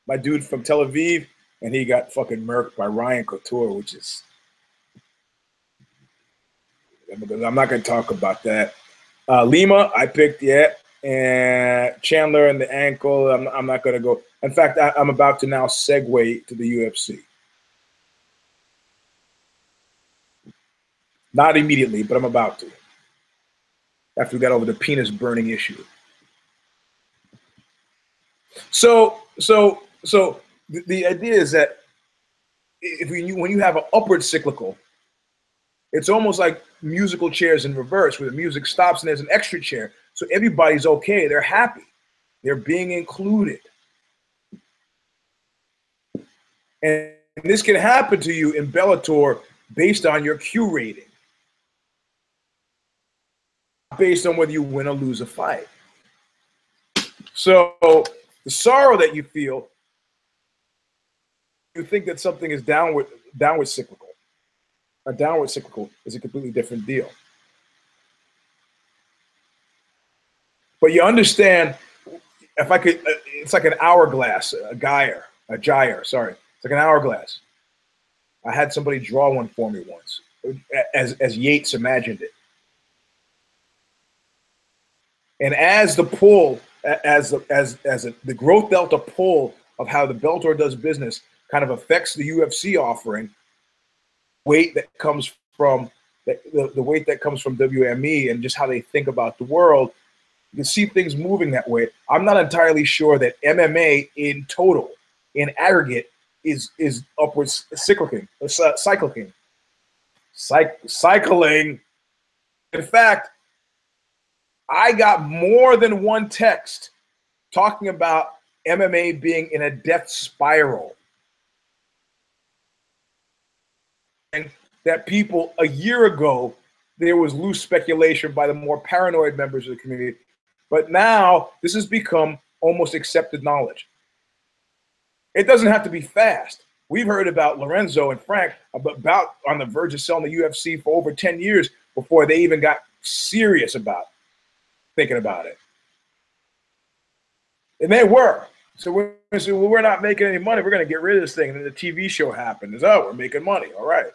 my dude from Tel Aviv, and he got fucking murked by Ryan Couture, which is. I'm not going to talk about that. Lima, I picked, yeah, and Chandler and the ankle. I'm not going to go. In fact, I'm about to now segue to the UFC. Not immediately, but I'm about to. After we got over the penis burning issue. So the idea is that when you have an upward cyclical, it's almost like musical chairs in reverse, where the music stops and there's an extra chair. So everybody's okay. They're happy. They're being included. And this can happen to you in Bellator based on your Q rating, based on whether you win or lose a fight. So the sorrow that you feel, you think that something is downward cyclical. A downward cyclical is a completely different deal. But you understand, if I could, it's like an hourglass, a gyre, sorry. It's like an hourglass. I had somebody draw one for me once, as Yates imagined it. And as the pull, the growth delta pull of how the Bellator does business kind of affects the UFC offering, weight that comes from the weight that comes from WME and just how they think about the world, you can see things moving that way. I'm not entirely sure that MMA in total, in aggregate, is upwards cycling. In fact, I got more than one text talking about MMA being in a death spiral. And that people a year ago, there was loose speculation by the more paranoid members of the community. But now this has become almost accepted knowledge. It doesn't have to be fast. We've heard about Lorenzo and Frank about on the verge of selling the UFC for over 10 years before they even got serious about thinking about it. And they were. So we're not making any money. We're going to get rid of this thing. And then the TV show happened. It's, oh, we're making money. All right.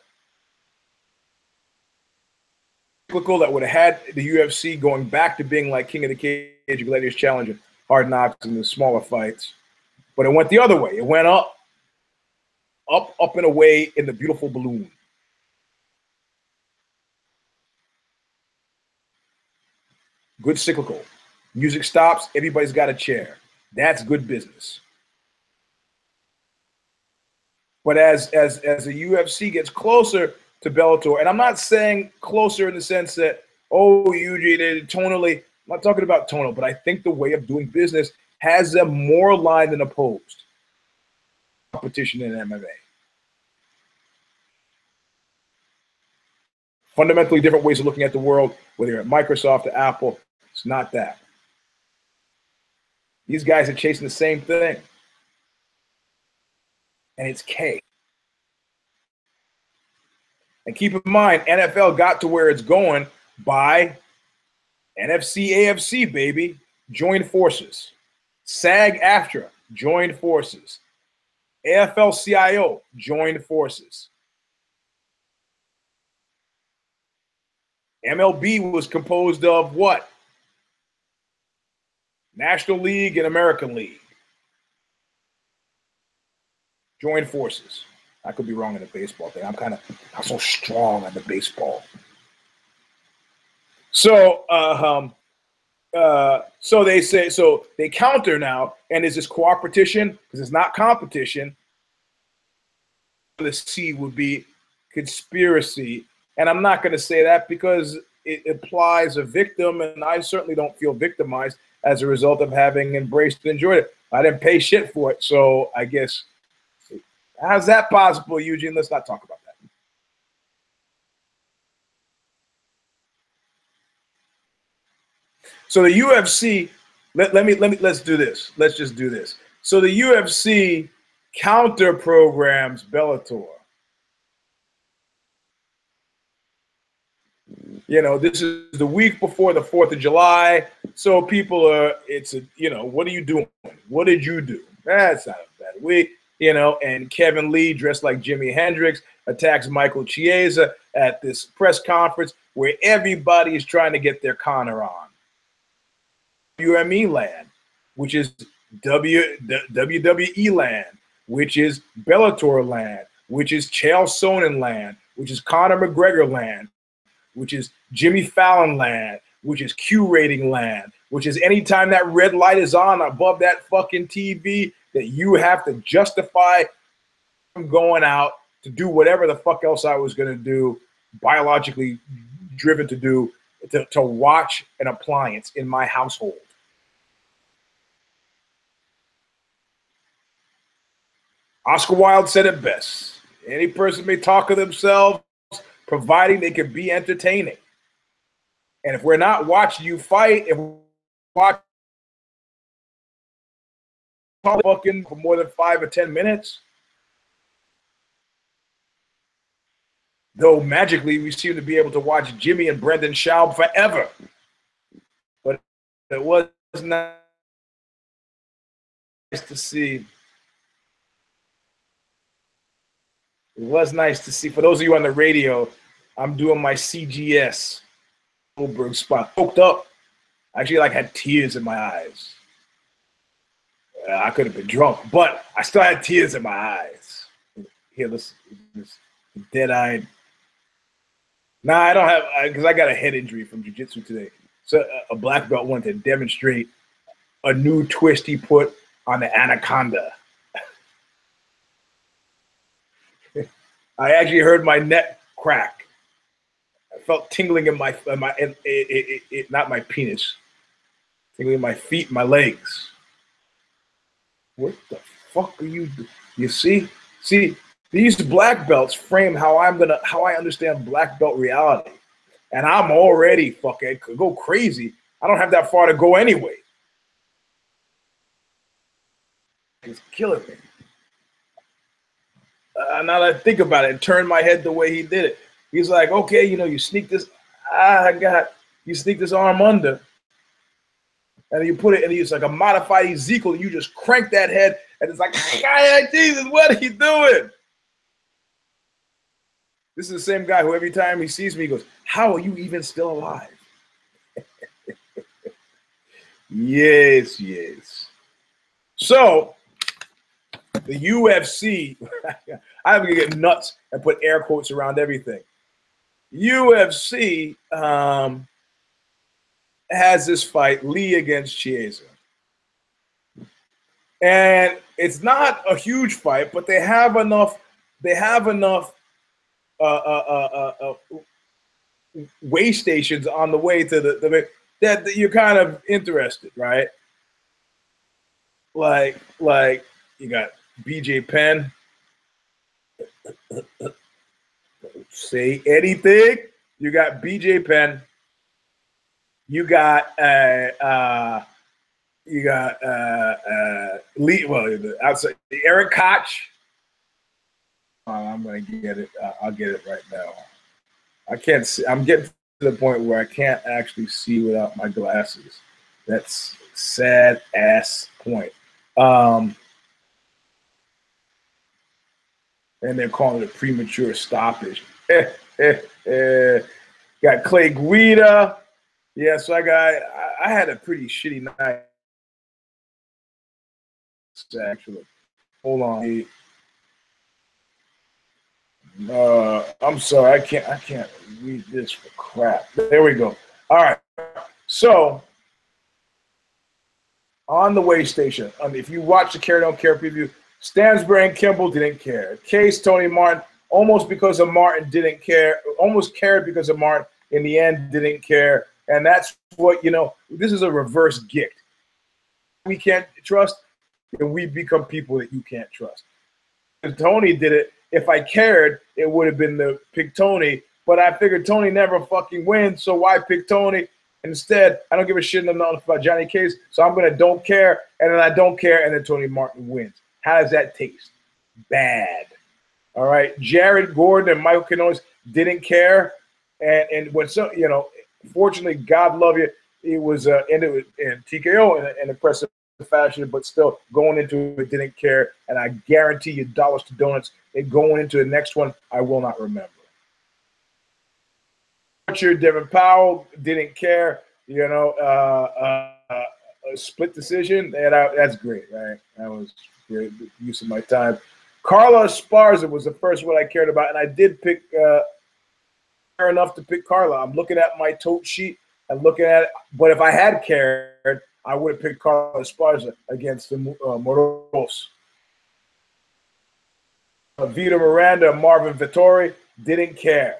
That would have had the UFC going back to being like King of the Cage, Gladiators Challenge, Hard Knocks, and the smaller fights. But it went the other way. It went up and away in the beautiful balloon. Good cyclical. Music stops, everybody's got a chair. That's good business. But as the UFC gets closer to Bellator, and I'm not saying closer in the sense that, oh, UJ, tonally, I'm not talking about tonal, but I think the way of doing business has them more aligned than opposed. Competition in MMA. Fundamentally different ways of looking at the world, whether you're at Microsoft or Apple, it's not that. These guys are chasing the same thing. And it's K. And keep in mind, NFL got to where it's going by NFC, AFC, baby. Joined forces. SAG-AFTRA joined forces. AFL-CIO joined forces. MLB was composed of what? National League and American League. Join forces. I could be wrong in the baseball thing. I'm so strong on the baseball. So, so they say, so they counter now, and is this cooperation? Because it's not competition. The C would be conspiracy. And I'm not going to say that because it implies a victim, and I certainly don't feel victimized as a result of having embraced and enjoyed it. I didn't pay shit for it, so I guess, how's that possible, Eugene? Let's not talk about that. So the UFC, let's do this. Let's just do this. So the UFC counter programs Bellator. You know, this is the week before the 4th of July. So people are, what are you doing? What did you do? That's not a bad week. You know, and Kevin Lee, dressed like Jimi Hendrix, attacks Michael Chiesa at this press conference where everybody is trying to get their Connor on. WME land, which is WWE land, which is Bellator land, which is Chael Sonnen land, which is Conor McGregor land, which is Jimmy Fallon land, which is Q rating land, which is anytime that red light is on above that fucking TV that you have to justify going out to do whatever the fuck else I was going to do, biologically driven to do, to watch an appliance in my household. Oscar Wilde said it best. Any person may talk of themselves, providing they can be entertaining. And if we're not watching you fight, if we're watching fucking for more than 5 or 10 minutes, though magically we seem to be able to watch Jimmy and Brendan Schaub forever. But it was nice to see. It was nice to see. For those of you on the radio, I'm doing my CGS Goldberg spot. Poked up. Actually, had tears in my eyes. I could have been drunk, but I still had tears in my eyes. Here, this dead-eyed. Nah, I don't have, because I got a head injury from jiu-jitsu today. So a black belt wanted to demonstrate a new twist he put on the anaconda. I actually heard my neck crack. I felt tingling in not my penis, tingling in my feet, my legs. What the fuck are you doing? You see, these black belts frame how I understand black belt reality, and I'm already fucking could go crazy. I don't have that far to go anyway. It's killing me. Now that I think about it and turn my head the way he did it, he's like, okay, you sneak this. You sneak this arm under, and you put it, and it's like a modified Ezekiel. And you just crank that head, and it's like, Jesus, what are you doing? This is the same guy who every time he sees me, he goes, how are you even still alive? Yes. So the UFC, I'm going to get nuts and put air quotes around everything. UFC has this fight, Lee against Chiesa. And it's not a huge fight, but they have enough way stations on the way to the that you're kind of interested, right? Like you got BJ Penn. Say anything. You got BJ Penn. You got Lee. Well, outside Eric Koch. I'm gonna get it. I'll get it right now. I can't see. I'm getting to the point where I can't actually see without my glasses. That's sad ass point. And they're calling it a premature stoppage. Got Clay Guida. Yeah, so I had a pretty shitty night, actually. Hold on. I'm sorry, I can't read this for crap. There we go. All right. So on the way station, if you watch the Care Don't Care preview, Stansbury and Kimball didn't care. Case Tony Martin, almost because of Martin, didn't care. Almost cared because of Martin. In the end, didn't care. And that's what, this is a reverse gift. We can't trust, and we become people that you can't trust. If Tony did it, if I cared, it would have been to pick Tony. But I figured Tony never fucking wins, so why pick Tony? Instead, I don't give a shit about Johnny Case, so I'm going to don't care, and then I don't care, and then Tony Martin wins. How does that taste? Bad. All right? Jared Gordon and Michael Canones didn't care, and when fortunately, God love you, it was ended in TKO in impressive fashion, but still going into it didn't care, and I guarantee you dollars to donuts, and going into the next one, I will not remember. Devin Powell didn't care, a split decision, and that's great, right? That was great use of my time. Carla Esparza was the first one I cared about, and I did pick fair enough to pick Carla. I'm looking at my tote sheet and looking at it, but if I had cared, I would have picked Carla Esparza against the Moros. Vito Miranda and Marvin Vettori didn't care.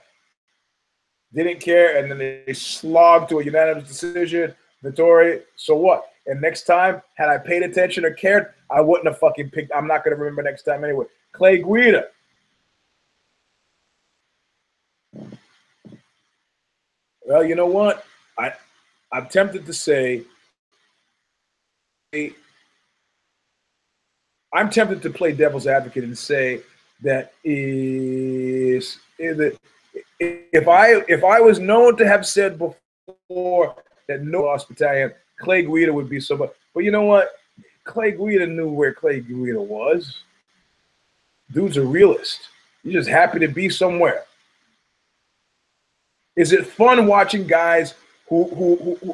Didn't care, and then they slogged to a unanimous decision. Vettori, so what? And next time, had I paid attention or cared, I wouldn't have fucking picked. I'm not going to remember next time anyway. Clay Guida. Well, you know what? I'm tempted to say, I'm tempted to play devil's advocate and say that if I was known to have said before that no lost battalion, Clay Guida would be so much. But you know what? Clay Guida knew where Clay Guida was. Dude's a realist. He's just happy to be somewhere. Is it fun watching guys who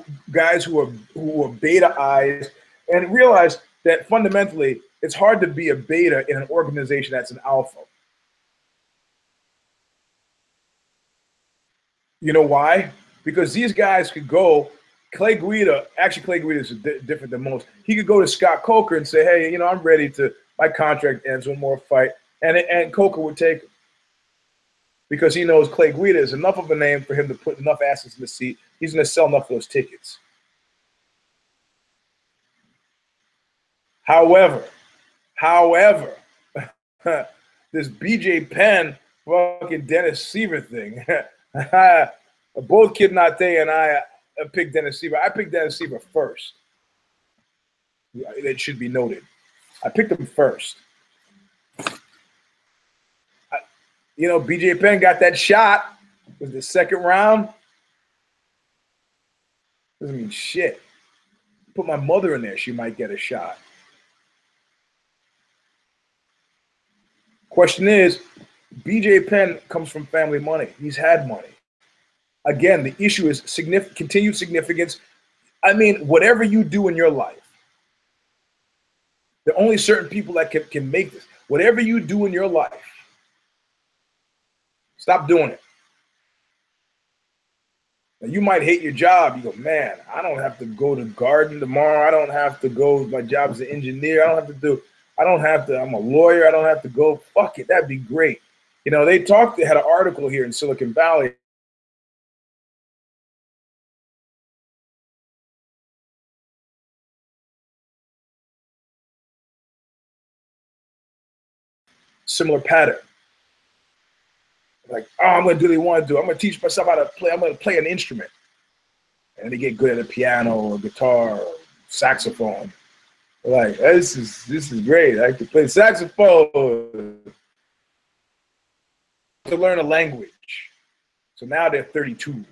are beta eyes and realize that fundamentally it's hard to be a beta in an organization that's an alpha? You know why? Because these guys could go. Clay Guida is different than most. He could go to Scott Coker and say, "Hey, I'm ready to. My contract ends, one more fight," and Coker would take him because he knows Clay Guida is enough of a name for him to put enough asses in the seat. He's going to sell enough of those tickets. However, this BJ Penn fucking Dennis Seaver thing. Both Kid Nate and I picked Dennis Seaver. I picked Dennis Seaver first. It should be noted. I picked him first. BJ Penn got that shot. It was the second round. Doesn't mean shit. Put my mother in there, she might get a shot. Question is, BJ Penn comes from family money. He's had money. Again, the issue is continued significance. I mean, whatever you do in your life, there are only certain people that can make this. Whatever you do in your life, stop doing it. Now, you might hate your job. You go, man, I don't have to go to garden tomorrow. I don't have to go. My job as an engineer. I'm a lawyer. I don't have to go. Fuck it. That'd be great. They had an article here in Silicon Valley. Similar pattern. Like, I'm going to do what they want to do. I'm going to teach myself how to play. I'm going to play an instrument. And they get good at a piano or guitar or saxophone. They're like, this is great. I can play saxophone. To learn a language. So now they're 32.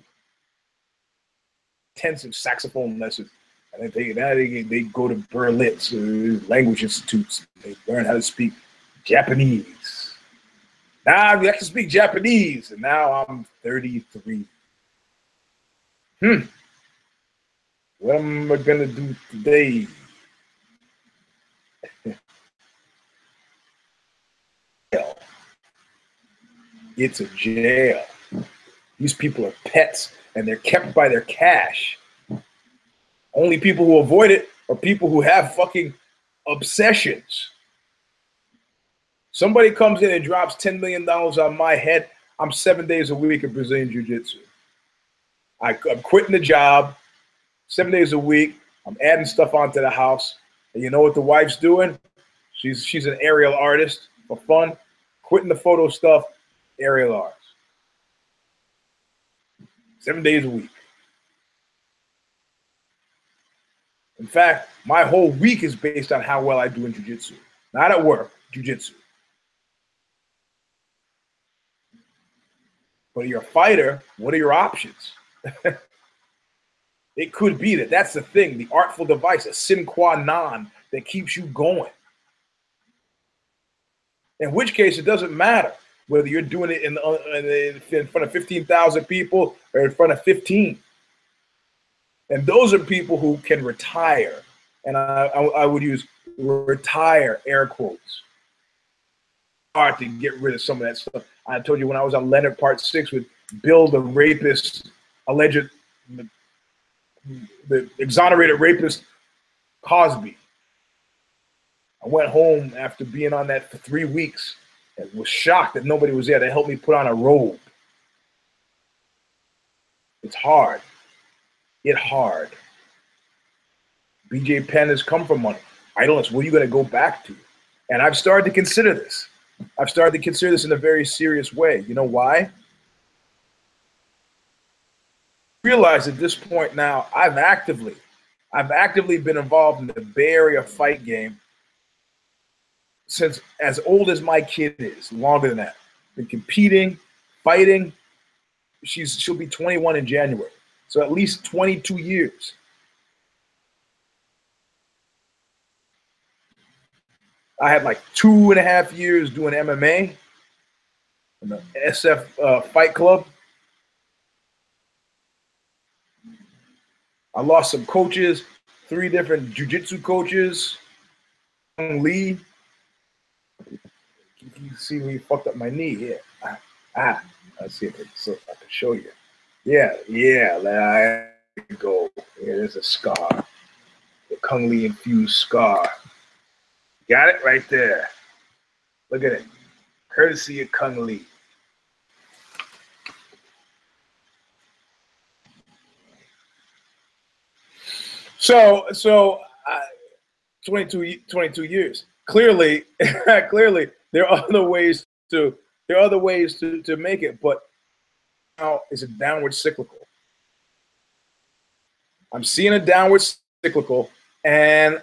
Intensive saxophone lessons. And they go to Berlitz, language institutes. They learn how to speak Japanese. Now I can speak Japanese, and now I'm 33. What am I gonna do today? It's a jail. These people are pets and they're kept by their cash. Only people who avoid it are people who have fucking obsessions. Somebody comes in and drops $10 million on my head. I'm 7 days a week in Brazilian Jiu-Jitsu. I'm quitting the job 7 days a week. I'm adding stuff onto the house. And you know what the wife's doing? She's an aerial artist for fun. Quitting the photo stuff, aerial arts. 7 days a week. In fact, my whole week is based on how well I do in jiu-jitsu. Not at work, jiu-jitsu. But you're a fighter, what are your options? It could be that's the thing, the artful device, a sine qua non that keeps you going. In which case, it doesn't matter whether you're doing it in front of 15,000 people or in front of 15. And those are people who can retire. And I would use retire, air quotes. Hard to get rid of some of that stuff. I told you when I was on Leonard Part 6 with Bill, the rapist, the exonerated rapist Cosby. I went home after being on that for 3 weeks and was shocked that nobody was there to help me put on a robe. It's hard. It's hard. BJ Penn has come from money. Idleness, what are you going to go back to? And I've started to consider this. I've started to consider this in a very serious way. You know why? I realize at this point now, I've actively been involved in the Bay Area fight game since as old as my kid is, longer than that. Been competing, fighting. She'll be 21 in January. So at least 22 years. I had like 2.5 years doing MMA in the SF Fight Club. I lost some coaches, 3 different jiu-jitsu coaches. Lee. You see me fucked up my knee. Yeah. Let's see if I can show you. Yeah. There you go. Yeah, there's a scar. The Kung Lee infused scar. Got it right there. Look at it. Courtesy of Kung Lee. So 22 years. Clearly, there are other ways to make it, but now it's a downward cyclical. I'm seeing a downward cyclical, and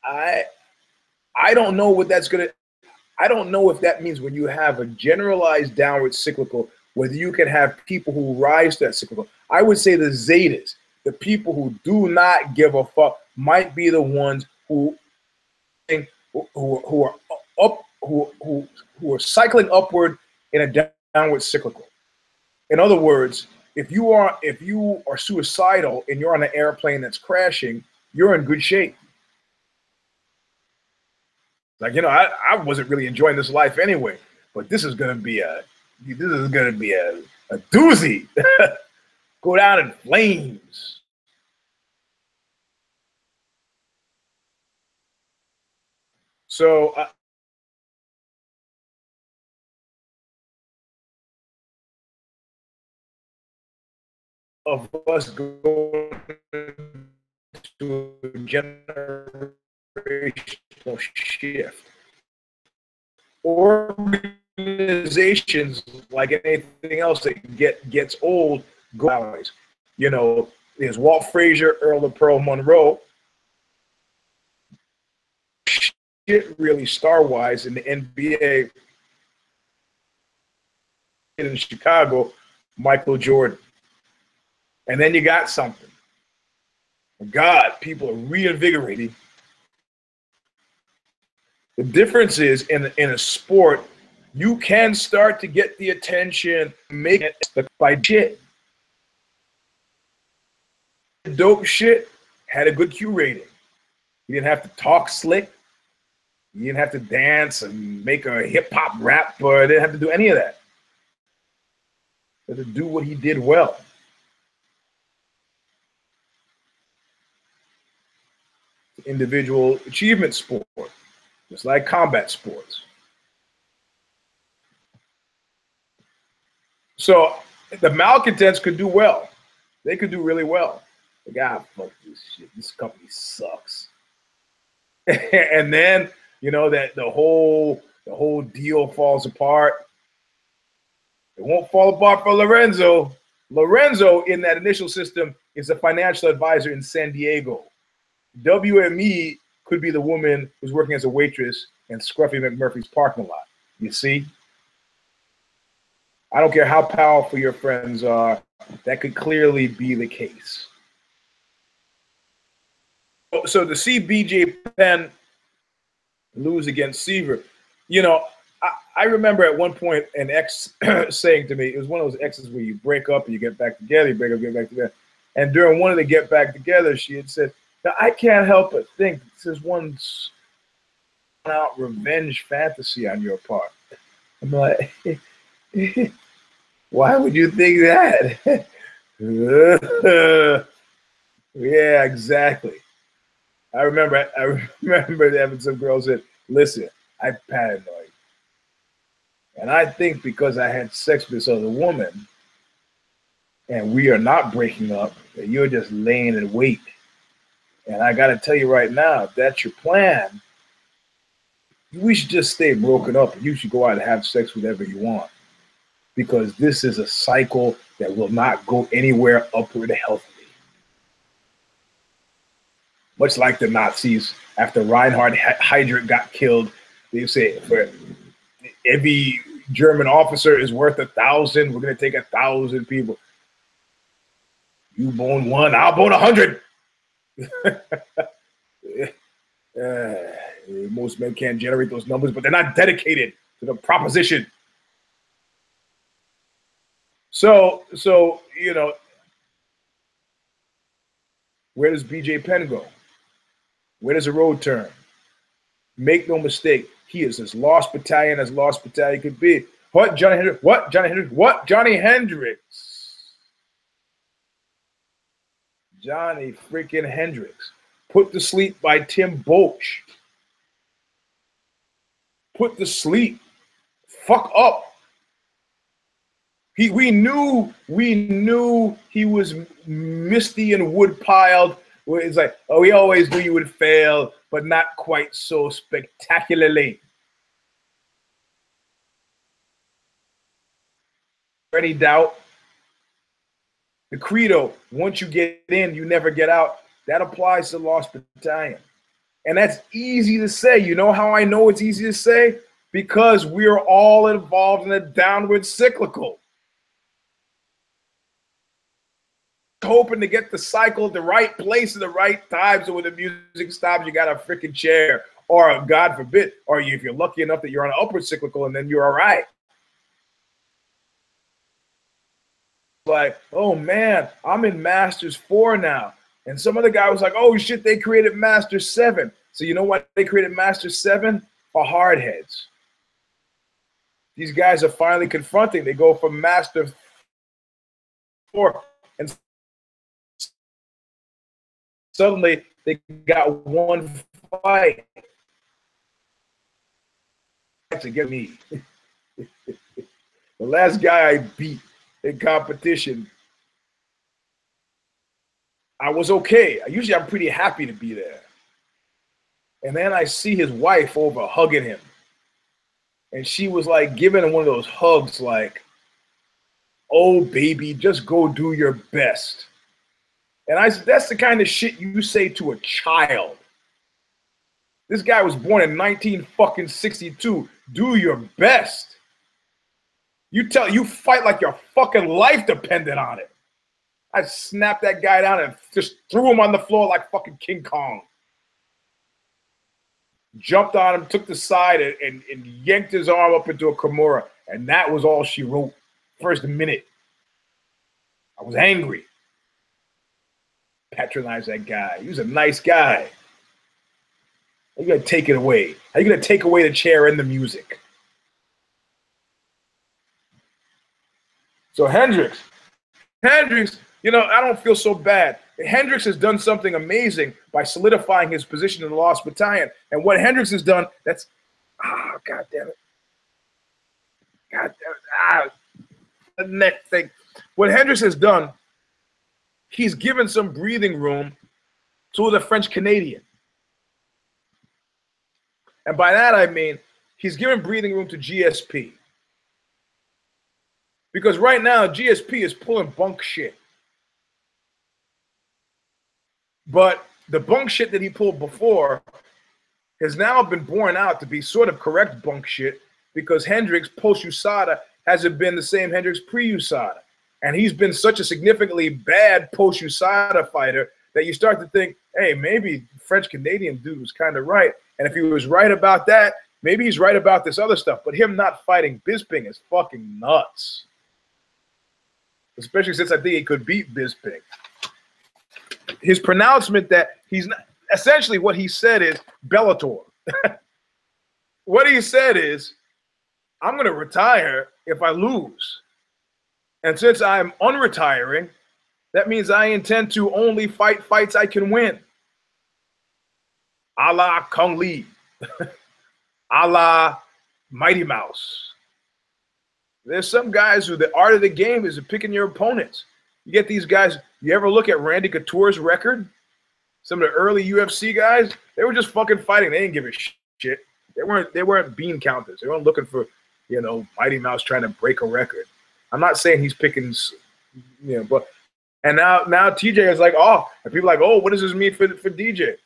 I don't know what that's gonna. I don't know if that means when you have a generalized downward cyclical, whether you can have people who rise to that cyclical. I would say the Zetas, the people who do not give a fuck, might be the ones who are cycling upward in a downward cyclical. In other words, if you are suicidal and you're on an airplane that's crashing, you're in good shape. Like, you know, I wasn't really enjoying this life anyway, but this is gonna be a doozy. Go down in flames. So of us going to a generational shift. Organizations, like anything else that gets old, go always. You know, there's Walt Frazier, Earl of Pearl Monroe. Shit, really star-wise in the NBA in Chicago, Michael Jordan. And then you got something. God, people are reinvigorating. The difference is in a sport, you can start to get the attention, make it by shit. dope shit had a good Q rating. He didn't have to talk slick. He didn't have to dance and make a hip-hop rap, or didn't have to do any of that. He had to do what he did well. Individual achievement sport, just like combat sports. So the malcontents could do well. They could do really well. Like, ah, fuck this shit. This company sucks. And then, you know, that the whole deal falls apart. It won't fall apart for Lorenzo. Lorenzo, in that initial system, is a financial advisor in San Diego. WME could be the woman who's working as a waitress in Scruffy McMurphy's parking lot. You see? I don't care how powerful your friends are. That could clearly be the case. So to see BJ Penn lose against Seaver, you know, I remember at one point an ex saying to me, it was one of those exes where you break up and you get back together, you break up, get back together. And during one of the get back together, she had said, now, I can't help but think this is one out revenge fantasy on your part. I'm like, why would you think that? Yeah, exactly. I remember having some girl said, listen, I'm paranoid. And I think because I had sex with this other woman and we are not breaking up, that you're just laying in wait. And I got to tell you right now, if that's your plan, we should just stay broken up and you should go out and have sex whenever you want. Because this is a cycle that will not go anywhere upward healthily. Much like the Nazis, after Reinhard Heydrich got killed, they say, for every German officer is worth 1,000. We're going to take 1,000 people. You bone 1, I'll bone 100. Most men can't generate those numbers, but they're not dedicated to the proposition. So you know, where does BJ Penn go? Where does the road turn? Make no mistake, he is as lost battalion could be. What, Johnny Hendricks? What, Johnny Hendricks? What, Johnny Hendricks? Johnny freaking Hendricks. Put to sleep by Tim Boach. Put to sleep. Fuck up. We knew he was misty and wood-piled. It's like, oh, we always knew you would fail, but not quite so spectacularly. Any doubt? The credo, once you get in, you never get out. That applies to Lost Battalion. And that's easy to say. You know how I know it's easy to say? Because we're all involved in a downward cyclical. Hoping to get the cycle at the right place at the right time, so when the music stops, you got a freaking chair, or God forbid, or if you're lucky enough that you're on an upward cyclical, and then you're all right. Like, oh man, I'm in Masters 4 now, and some other guy was like, oh shit, they created Masters 7. So you know what they created Masters 7? For hardheads. These guys are finally confronting. They go from Master 4 and suddenly they got one fight to get me. The last guy I beat in competition, I was okay. Usually I'm pretty happy to be there. And then I see his wife over hugging him. And she was like giving him one of those hugs like, oh baby, just go do your best. And I said, that's the kind of shit you say to a child. This guy was born in 1962. Do your best. You fight like your fucking life depended on it. I snapped that guy down and just threw him on the floor like fucking King Kong. Jumped on him, took the side, and yanked his arm up into a Kimura. And that was all she wrote. First minute. I was angry. patronize that guy. He was a nice guy. How you gonna take it away? How you gonna take away the chair and the music? So Hendricks, you know, I don't feel so bad. Hendricks has done something amazing by solidifying his position in the Lost Battalion. And what Hendricks has done, that's, God damn it. God damn it. The next thing. What Hendricks has done, he's given some breathing room to the French Canadian. And by that, I mean, he's given breathing room to GSP. Because right now, GSP is pulling bunk shit. But the bunk shit that he pulled before has now been borne out to be sort of correct bunk shit, because Hendricks post-USADA hasn't been the same Hendricks pre-USADA. And he's been such a significantly bad post-USADA fighter that you start to think, hey, maybe the French-Canadian dude was kind of right. And if he was right about that, maybe he's right about this other stuff. But him not fighting Bisping is fucking nuts. Especially since I think he could beat Bisping. His pronouncement that he's not, essentially what he said is Bellator. What he said is, I'm going to retire if I lose. And since I'm unretiring, that means I intend to only fight fights I can win. A la Kung Lee. A la Mighty Mouse. There's some guys who the art of the game is picking your opponents. You get these guys, you ever look at Randy Couture's record? Some of the early UFC guys, they were just fucking fighting. They didn't give a shit. They weren't bean counters. They weren't looking for, you know, Mighty Mouse trying to break a record. I'm not saying he's picking, you know, but and now TJ is like, oh, and people are like, oh, what does this mean for DJ?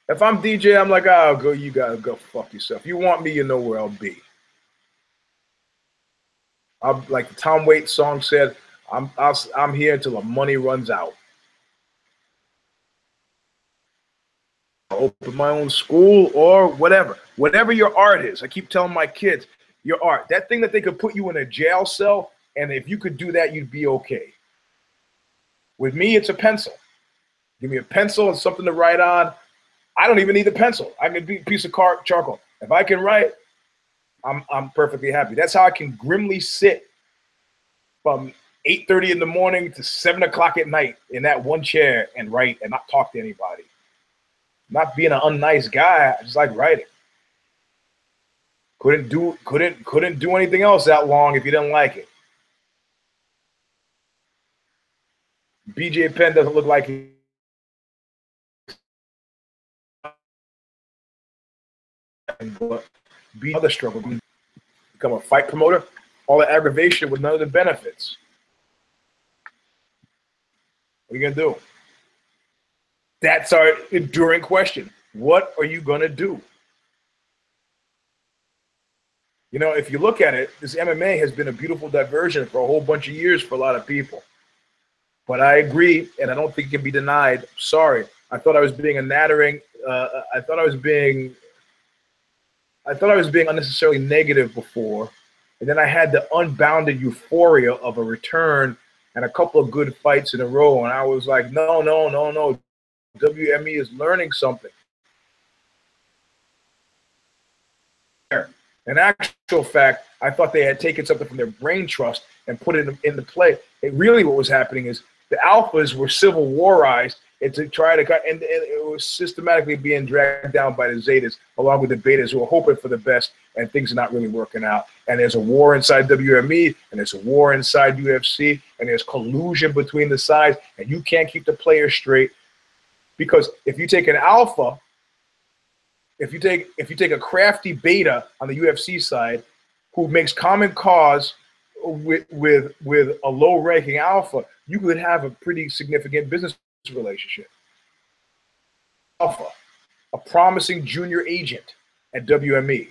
If I'm DJ, I'm like, oh, go, you gotta go fuck yourself. You want me, you know where I'll be. Like the Tom Waits song said, I'm here until the money runs out. I'll open my own school or whatever. Whatever your art is. I keep telling my kids, your art. That thing that they could put you in a jail cell, and if you could do that, you'd be okay. With me, it's a pencil. Give me a pencil and something to write on. I don't even need a pencil. I can be a piece of charcoal. If I can write, I'm perfectly happy. That's how I can grimly sit from 8:30 in the morning to 7 o'clock at night in that one chair and write and not talk to anybody. Not being an unnice guy, I just like writing. Couldn't do anything else that long if you didn't like it. BJ Penn doesn't look like he. But be other struggle, become a fight promoter, all the aggravation with none of the benefits. What are you gonna do? That's our enduring question. What are you gonna do? You know, if you look at it, this MMA has been a beautiful diversion for a whole bunch of years for a lot of people. But I agree, and I don't think it can be denied. Sorry, I thought I was being a nattering. I thought I was being unnecessarily negative before, and then I had the unbounded euphoria of a return and a couple of good fights in a row, and I was like, no. WME is learning something. In actual fact, I thought they had taken something from their brain trust and put it into play. Really what was happening is the alphas were civil warized and to try to cut, and it was systematically being dragged down by the Zetas along with the Betas who are hoping for the best, and things are not really working out. And there's a war inside WME, and there's a war inside UFC, and there's collusion between the sides, and you can't keep the players straight. Because if you take an alpha, if you take a crafty beta on the UFC side who makes common cause with a low-ranking alpha, you could have a pretty significant business relationship. Alpha, a promising junior agent at WME.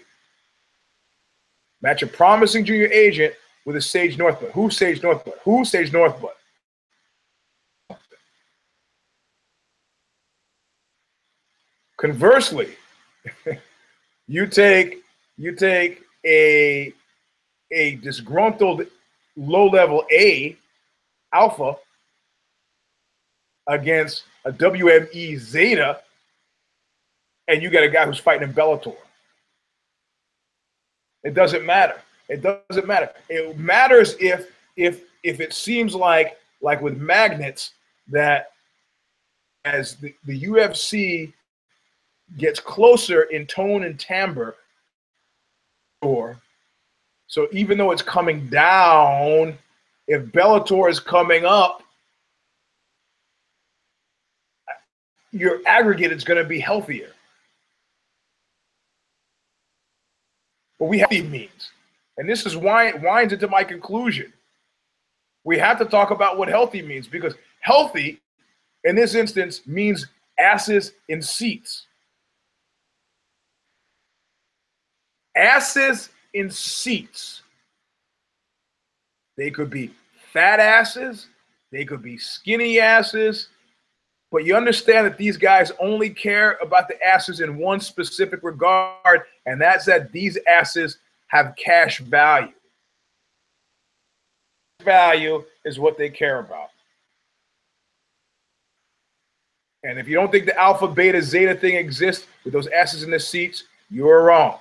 Match a promising junior agent with a Sage Northbutt. Who's Sage Northbutt? Who's Sage Northbutt? Conversely, you take a disgruntled low-level A alpha against a WME Zeta, and you got a guy who's fighting in Bellator. It doesn't matter. It doesn't matter. It matters if it seems like with magnets, that as the UFC gets closer in tone and timbre, or so even though it's coming down, if Bellator is coming up, your aggregate is going to be healthier. But we have these means, and this is why it winds into my conclusion. We have to talk about what healthy means, because healthy in this instance means asses in seats. Asses in seats. They could be fat asses, they could be skinny asses, but you understand that these guys only care about the asses in one specific regard, and that's that these asses have cash value. Value is what they care about. And if you don't think the alpha, beta, zeta thing exists with those asses in the seats, you're wrong.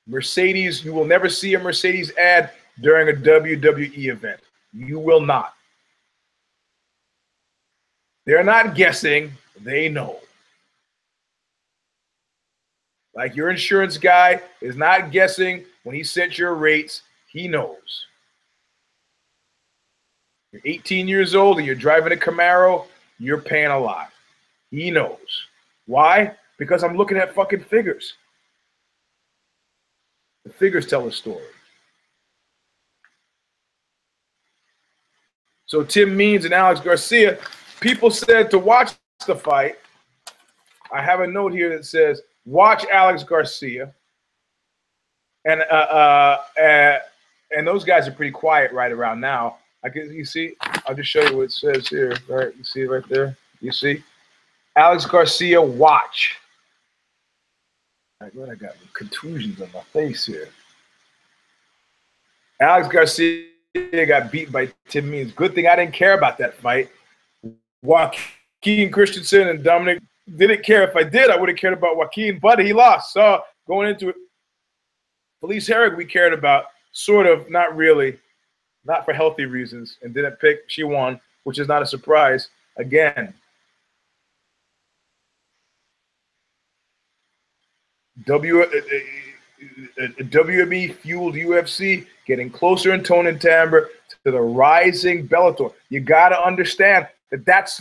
Mercedes, you will never see a Mercedes ad during a WWE event. You will not. They're not guessing, they know. Like your insurance guy is not guessing when he sets your rates, he knows. You're 18 years old and you're driving a Camaro, you're paying a lot. He knows. Why? Because I'm looking at fucking figures. The figures tell a story. So Tim Means and Alex Garcia, people said to watch the fight. I have a note here that says, watch Alex Garcia. And those guys are pretty quiet right around now. You see, I'll just show you what it says here. Right, you see it right there? You see? Alex Garcia, watch. I got contusions on my face here. Alex Garcia got beat by Tim Means. Good thing I didn't care about that fight. Joaquin Christensen and Dominic didn't care. If I did, I would have cared about Joaquin, but he lost. So going into it, Felice Herrig we cared about, sort of, not really, not for healthy reasons, and didn't pick. She won, which is not a surprise. Again, WME fueled UFC getting closer in tone and timbre to the rising Bellator. You got to understand that that's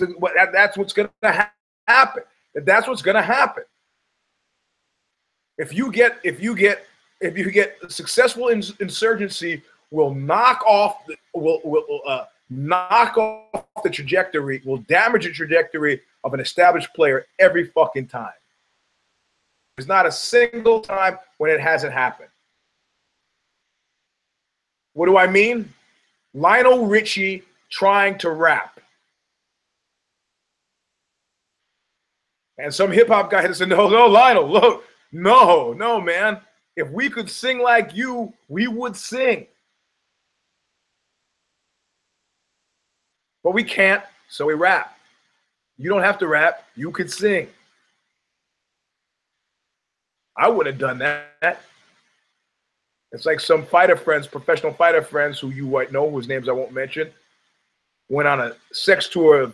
what's going to happen. That's what's going to happen. If you get successful insurgency, will knock off the trajectory, will damage the trajectory of an established player every fucking time. There's not a single time when it hasn't happened. What do I mean? Lionel Richie trying to rap. And some hip-hop guy said, no, Lionel, look. No, man. If we could sing like you, we would sing. But we can't, so we rap. You don't have to rap. You could sing. I would have done that. It's like some fighter friends, professional fighter friends who you might know, whose names I won't mention, went on a sex tour of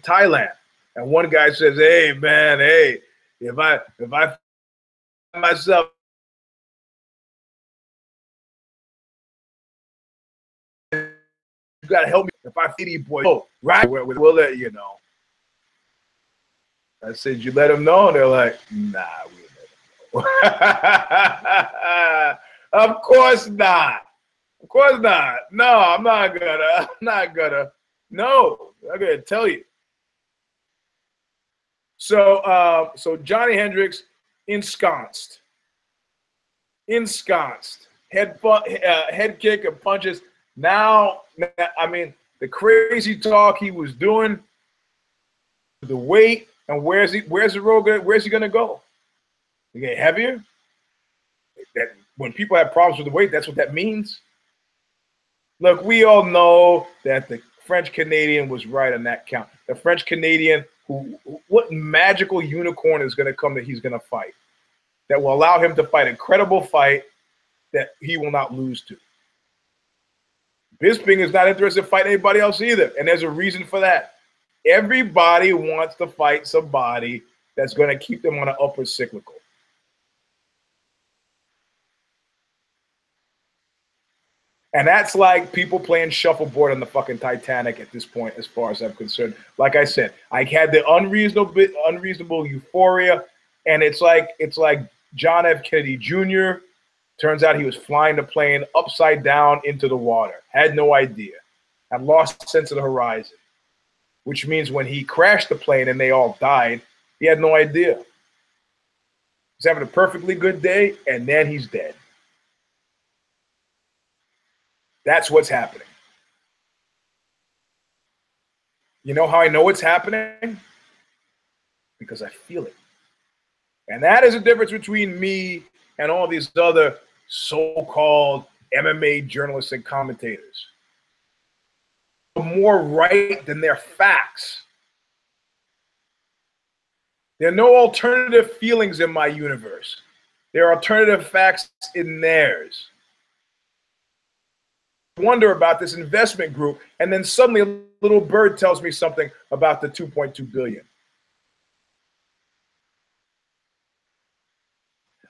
Thailand, and one guy says, "Hey man, hey, if I myself, you gotta help me. If I feed you boy, oh, right, we'll let you know." I said, "You let them know?" And they're like, "Nah, we let them know." Of course not. Of course not. No, I'm not gonna. No, I'm gonna tell you. So, so Johnny Hendricks ensconced, head kick and punches. Now, I mean, the crazy talk he was doing, the weight, and where's the road? Where's he gonna go? He get heavier. That when people have problems with the weight, that's what that means. Look, we all know that the French Canadian was right on that count. The French Canadian, what magical unicorn is going to come that he's going to fight that will allow him to fight a credible fight that he will not lose to? Bisping is not interested in fighting anybody else either, and there's a reason for that. Everybody wants to fight somebody that's going to keep them on an upward cyclical. And that's like people playing shuffleboard on the fucking Titanic at this point, as far as I'm concerned. Like I said, I had the unreasonable euphoria, and it's like John F. Kennedy Jr. Turns out he was flying the plane upside down into the water. Had no idea. Had lost sense of the horizon. Which means when he crashed the plane and they all died, he had no idea. He's having a perfectly good day, and then he's dead. That's what's happening. You know how I know it's happening? Because I feel it. And that is the difference between me and all these other so-called MMA journalists and commentators. More right than their facts. There are no alternative feelings in my universe. There are alternative facts in theirs. Wonder about this investment group, and then suddenly a little bird tells me something about the 2.2 billion.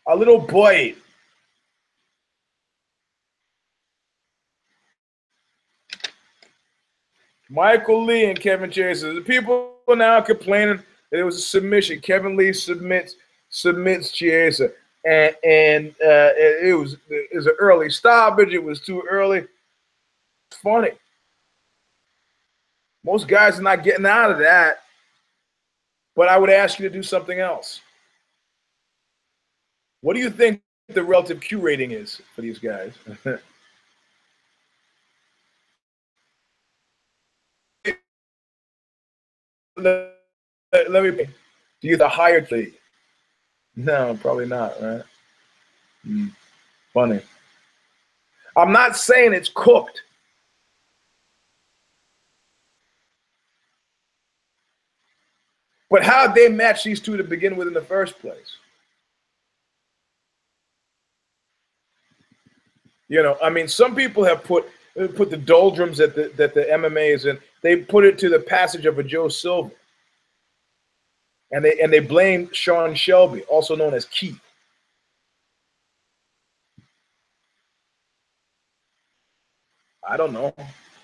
A little boy. Michael Lee and Kevin Chaser. The people are now complaining that it was a submission. Kevin Lee submits Chiesa, and it was an early stoppage. It was too early. It's funny. Most guys are not getting out of that. But I would ask you to do something else. What do you think the relative Q rating is for these guys? Let me. Do you the higher thing? No, probably not, right? Funny. I'm not saying it's cooked. But how did they match these two to begin with in the first place? You know, I mean, some people have put the doldrums that the MMA is in. They put it to the passage of a Joe Silva, and they blame Sean Shelby, also known as Keith. I don't know.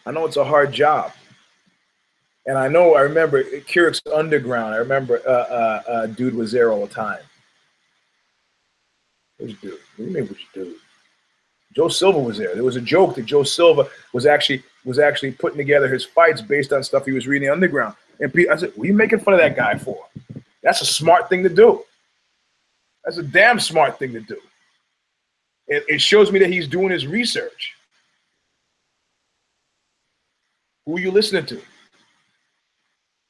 I know it's a hard job, and I remember Keurig's Underground. I remember dude was there all the time. Which dude? What do you mean, which dude? Joe Silva was there. There was a joke that Joe Silva was actually putting together his fights based on stuff he was reading Underground. And I said, "What are you making fun of that guy for? That's a smart thing to do. That's a damn smart thing to do. It shows me that he's doing his research. Who are you listening to?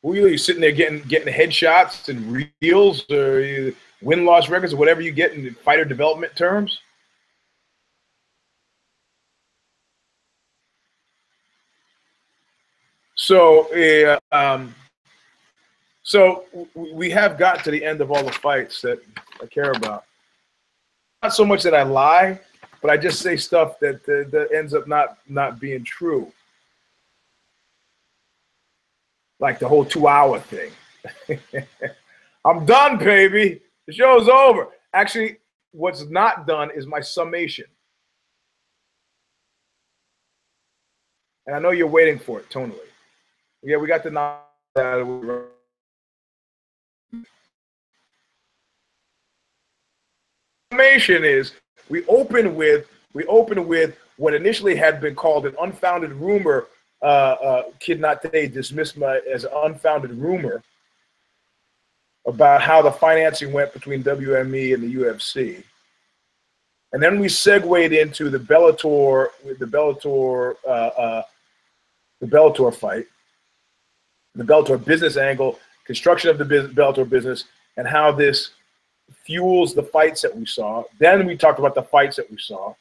Who are you sitting there getting headshots and reels or win-loss records or whatever you get in fighter development terms?" So, so we have gotten to the end of all the fights that I care about. Not so much that I lie, but I just say stuff that ends up not being true. Like the whole 2-hour thing. I'm done, baby. The show's over. Actually, what's not done is my summation. And I know you're waiting for it tonally. Yeah, we got the knock out of the summation is we open with what initially had been called an unfounded rumor. Kid Not Today dismissed as an unfounded rumor about how the financing went between WME and the UFC. And then we segued into the Bellator fight, the Bellator business angle, construction of the Bellator business, and how this fuels the fights that we saw. Then we talked about the fights that we saw.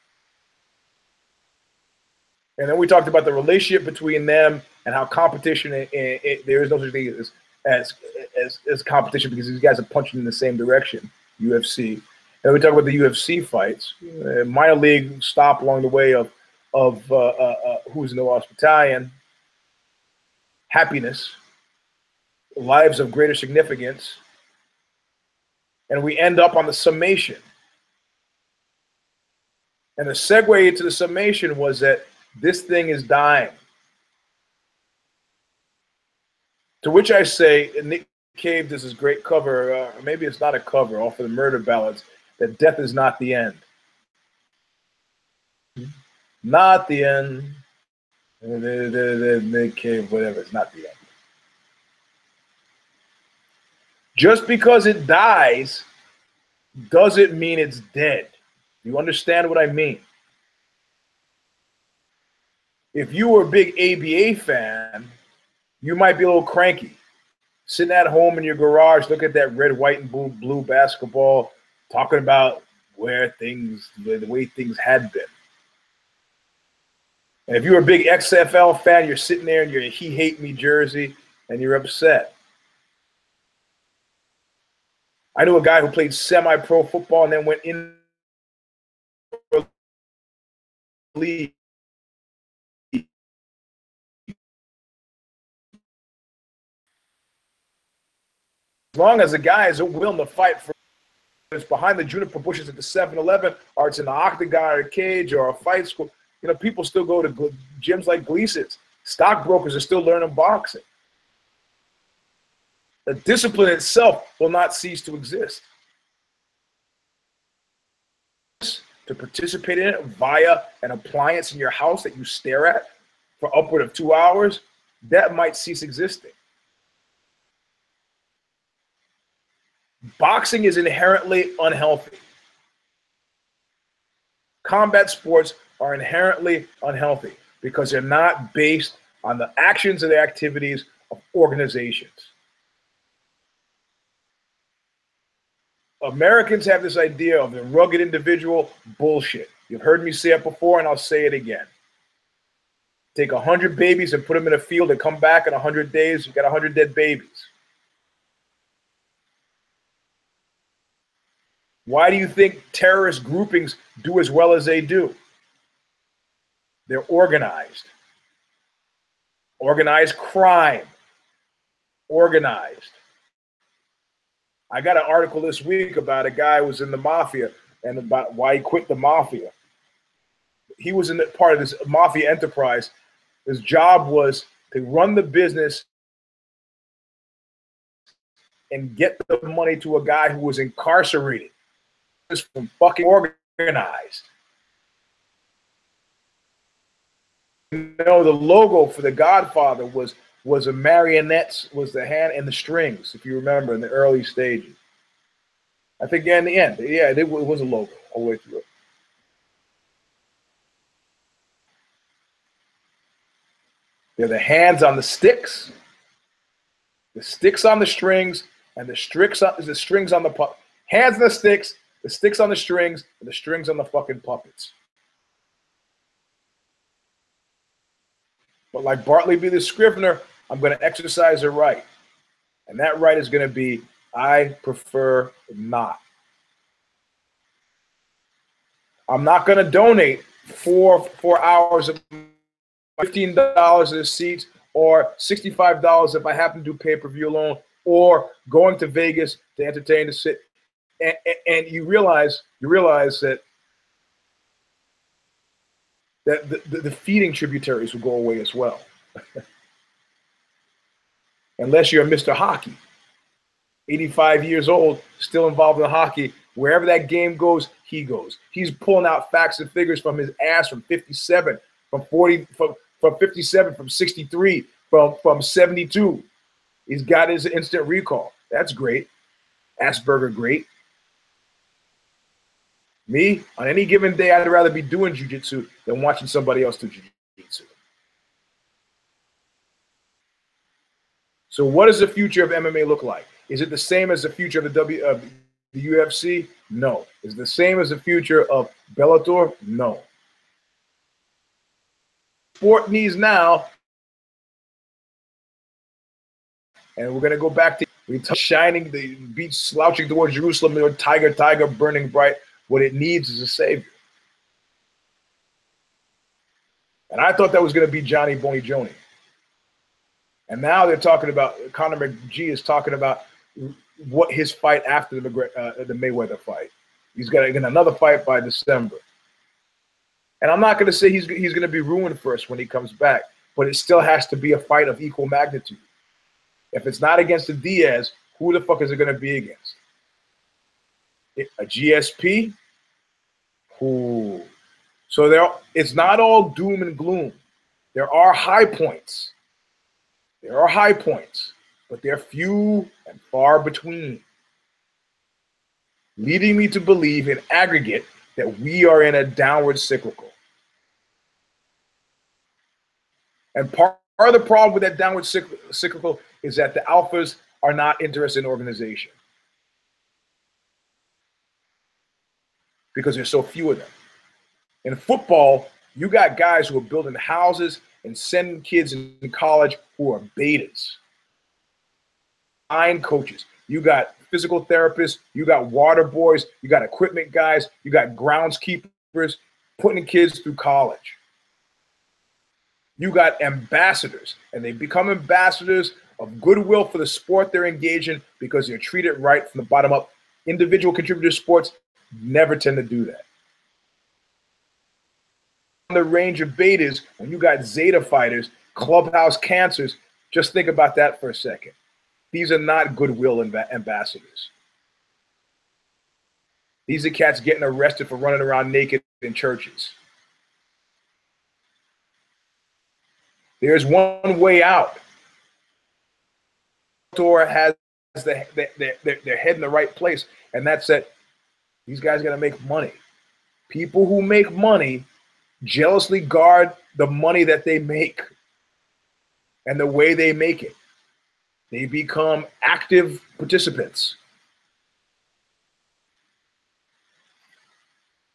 And then we talked about the relationship between them and how competition, there is no such thing as competition because these guys are punching in the same direction, UFC. And we talk about the UFC fights. Minor league stop along the way of who's in the lost battalion, happiness, lives of greater significance, and we end up on the summation. And the segue into the summation was that this thing is dying. To which I say, Nick Cave does this great cover, maybe it's not a cover, off of the Murder Ballads, that death is not the end. Not the end. Nick Cave, whatever, it's not the end. Just because it dies doesn't mean it's dead. You understand what I mean? If you were a big ABA fan, you might be a little cranky. Sitting at home in your garage, look at that red, white, and blue basketball, talking about where things, the way things had been. And if you're a big XFL fan, you're sitting there in your "He Hate Me" jersey, and you're upset. I knew a guy who played semi-pro football and then went in the league. As long as the guy is willing to fight for it's behind the juniper bushes at the 7-Eleven, or it's in the octagon or a cage or a fight school, you know, people still go to gyms like Gleason's. Stockbrokers are still learning boxing. The discipline itself will not cease to exist. To participate in it via an appliance in your house that you stare at for upward of 2 hours, that might cease existing. Boxing is inherently unhealthy. Combat sports are inherently unhealthy because they're not based on the actions and the activities of organizations. Americans have this idea of the rugged individual. Bullshit. You've heard me say it before, and I'll say it again. Take 100 babies and put them in a field and come back in 100 days, you've got 100 dead babies. Why do you think terrorist groupings do as well as they do? They're organized. Organized crime. Organized. I got an article this week about a guy who was in the mafia and about why he quit the mafia. He was in the part of this mafia enterprise. His job was to run the business and get the money to a guy who was incarcerated. From fucking organized. You know, the logo for The Godfather was a marionette, was the hand and the strings, if you remember, in the early stages. I think in the end, yeah, it was a logo all the way through. They're the hands on the sticks on the strings, and the strings on the puppet. Hands on the sticks on the strings, and the strings on the fucking puppets. But like Bartley B. the Scrivener, I'm going to exercise a right. And that right is going to be, I prefer not. I'm not going to donate four hours of $15 a seat or $65 if I happen to do pay-per-view alone, or going to Vegas to entertain the city. And you realize that the feeding tributaries will go away as well. Unless you're Mr. Hockey, 85 years old, still involved in hockey. Wherever that game goes, he goes. He's pulling out facts and figures from his ass from 57, from 40, from 57, from 63, from 72. He's got his instant recall. That's great. Asperger, great. Me, on any given day, I'd rather be doing jiu-jitsu than watching somebody else do jiu-jitsu. So what does the future of MMA look like? Is it the same as the future of the UFC? No. Is it the same as the future of Bellator? No. sport needs now, and we're going to go back to shining the beach, slouching towards Jerusalem, or tiger, tiger, burning bright. What it needs is a savior. And I thought that was going to be Johnny Boney Joni. And now they're talking about, Conor McGee is talking about what his fight after the Mayweather fight. He's got another fight by December. And I'm not going to say he's going to be ruined first when he comes back, but it still has to be a fight of equal magnitude. If it's not against the Diaz, who the fuck is it going to be against? A GSP? Ooh. So it's not all doom and gloom. There are high points. There are high points, but they're few and far between, leading me to believe in aggregate that we are in a downward cyclical. And part of the problem with that downward cyclical is that the alphas are not interested in organization because there's so few of them. In football, you got guys who are building houses and sending kids in college who are betas. Fine coaches. You got physical therapists, you got water boys, you got equipment guys, you got groundskeepers putting kids through college. You got ambassadors, and they become ambassadors of goodwill for the sport they're engaged in because they're treated right from the bottom up. Individual contributor sports never tend to do that. On the range of betas, when you got Zeta fighters, clubhouse cancers, just think about that for a second. These are not goodwill ambassadors. These are cats getting arrested for running around naked in churches. There's one way out. Bellator has their head in the right place, and that's that these guys got to make money. People who make money jealously guard the money that they make and the way they make it. They become active participants.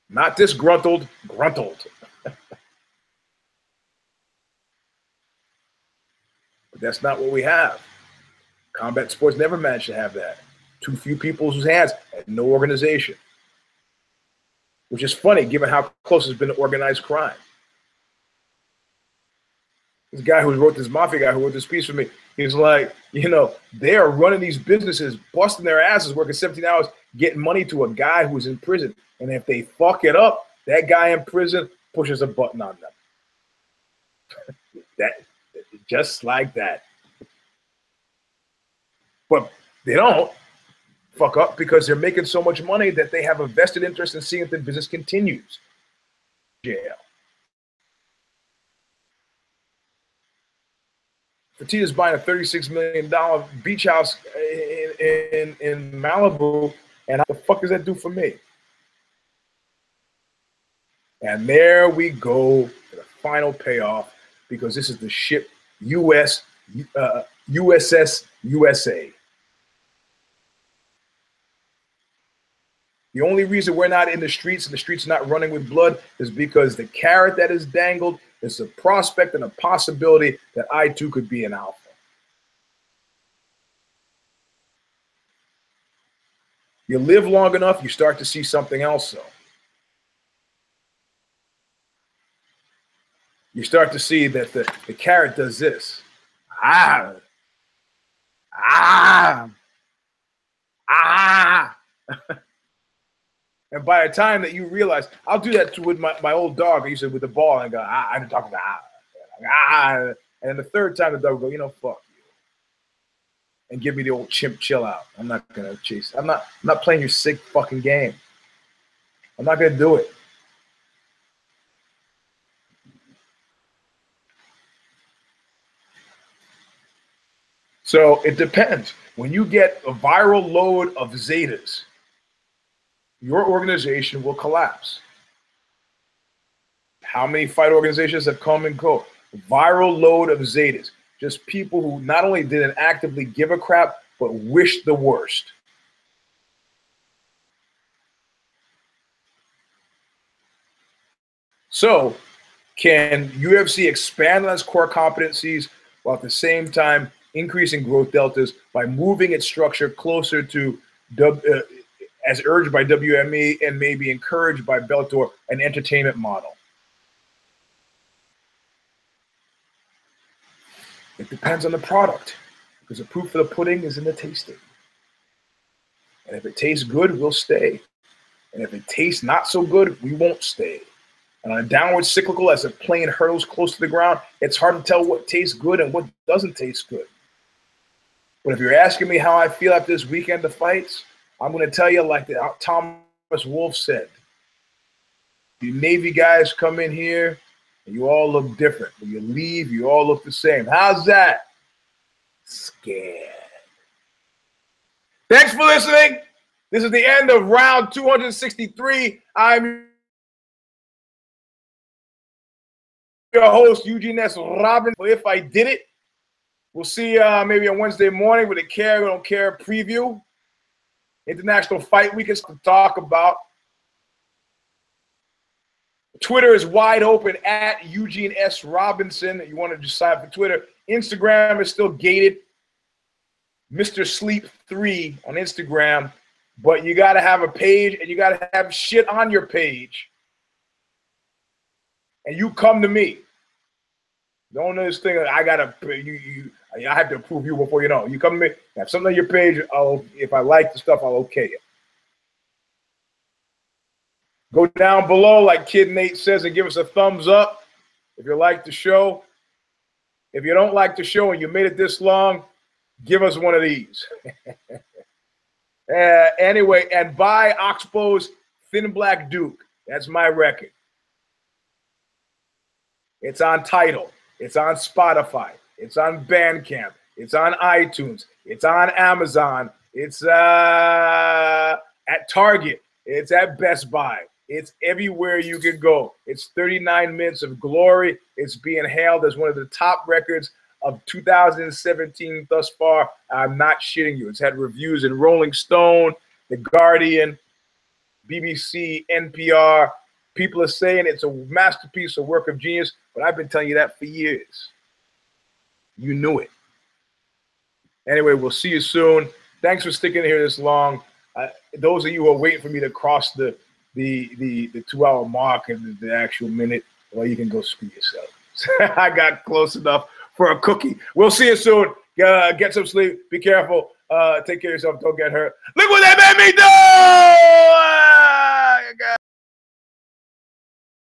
Not disgruntled, gruntled. But that's not what we have. Combat sports never managed to have that. Too few people whose hands and no organization. Which is funny given how close it's been to organized crime. This guy who wrote this mafia guy who wrote this piece for me, he's like, you know, they are running these businesses, busting their asses, working 17 hours, getting money to a guy who's in prison. And if they fuck it up, that guy in prison pushes a button on them. Just like that. But they don't fuck up because they're making so much money that they have a vested interest in seeing that the business continues. Jail. Fertitta's buying a $36 million beach house in Malibu, and what the fuck does that do for me? And there we go for the final payoff, because this is the ship USS USA. The only reason we're not in the streets and the streets not running with blood is because the carrot that is dangled is a prospect and a possibility that I too could be an alpha. You live long enough, you start to see something else though. You start to see that the carrot does this. Ah. And by the time that you realize, I'll do that with my old dog. I used to with the ball, and I go, I didn't talk about and then the third time the dog will go, you know, fuck you, and give me the old chimp chill out. I'm not gonna chase. I'm not playing your sick fucking game. I'm not gonna do it. So it depends. When you get a viral load of Zetas, your organization will collapse. How many fight organizations have come and go? Viral load of Zetas. Just people who not only didn't actively give a crap, but wish the worst. So Can UFC expand on its core competencies while at the same time increasing growth deltas by moving its structure closer to, as urged by WME and maybe encouraged by Bellator, an entertainment model? It depends on the product, because the proof of the pudding is in the tasting. And if it tastes good, we'll stay. And if it tastes not so good, we won't stay. And on a downward cyclical, as the plane hurtles close to the ground, it's hard to tell what tastes good and what doesn't taste good. But if you're asking me how I feel after this weekend of fights, I'm going to tell you like Thomas Wolfe said. You Navy guys come in here, and you all look different. When you leave, you all look the same. How's that? Scared. Thanks for listening. This is the end of round 263. I'm your host, Eugene S. Robinson. If I did it, we'll see maybe on Wednesday morning with a care or don't care preview. International Fight Week is to talk about. Twitter is wide open at Eugene S. Robinson. You want to just sign up for Twitter. Instagram is still gated. Mr. Sleep 3 on Instagram. But you got to have a page, and you got to have shit on your page. And you come to me. Don't know this thing. I have to approve you before you know. You come to me. Have something on your page. If I like the stuff, I'll okay it. Go down below, like Kid Nate says, and give us a thumbs up if you like the show. If you don't like the show and you made it this long, give us one of these. Anyway, and buy Oxbow's Thin Black Duke. That's my record. It's on Tidal. It's on Spotify. It's on Bandcamp. It's on iTunes. It's on Amazon. It's at Target. It's at Best Buy. It's everywhere you can go. It's 39 minutes of glory. It's being hailed as one of the top records of 2017 thus far. I'm not shitting you. It's had reviews in Rolling Stone, The Guardian, BBC, NPR. People are saying it's a masterpiece, a work of genius, but I've been telling you that for years. You knew it. Anyway, we'll see you soon. Thanks for sticking here this long. Those of you who are waiting for me to cross the 2-hour mark and the actual minute, well, you can go screw yourself. I got close enough for a cookie. We'll see you soon. Get some sleep. Be careful. Take care of yourself. Don't get hurt. Look what they made me do!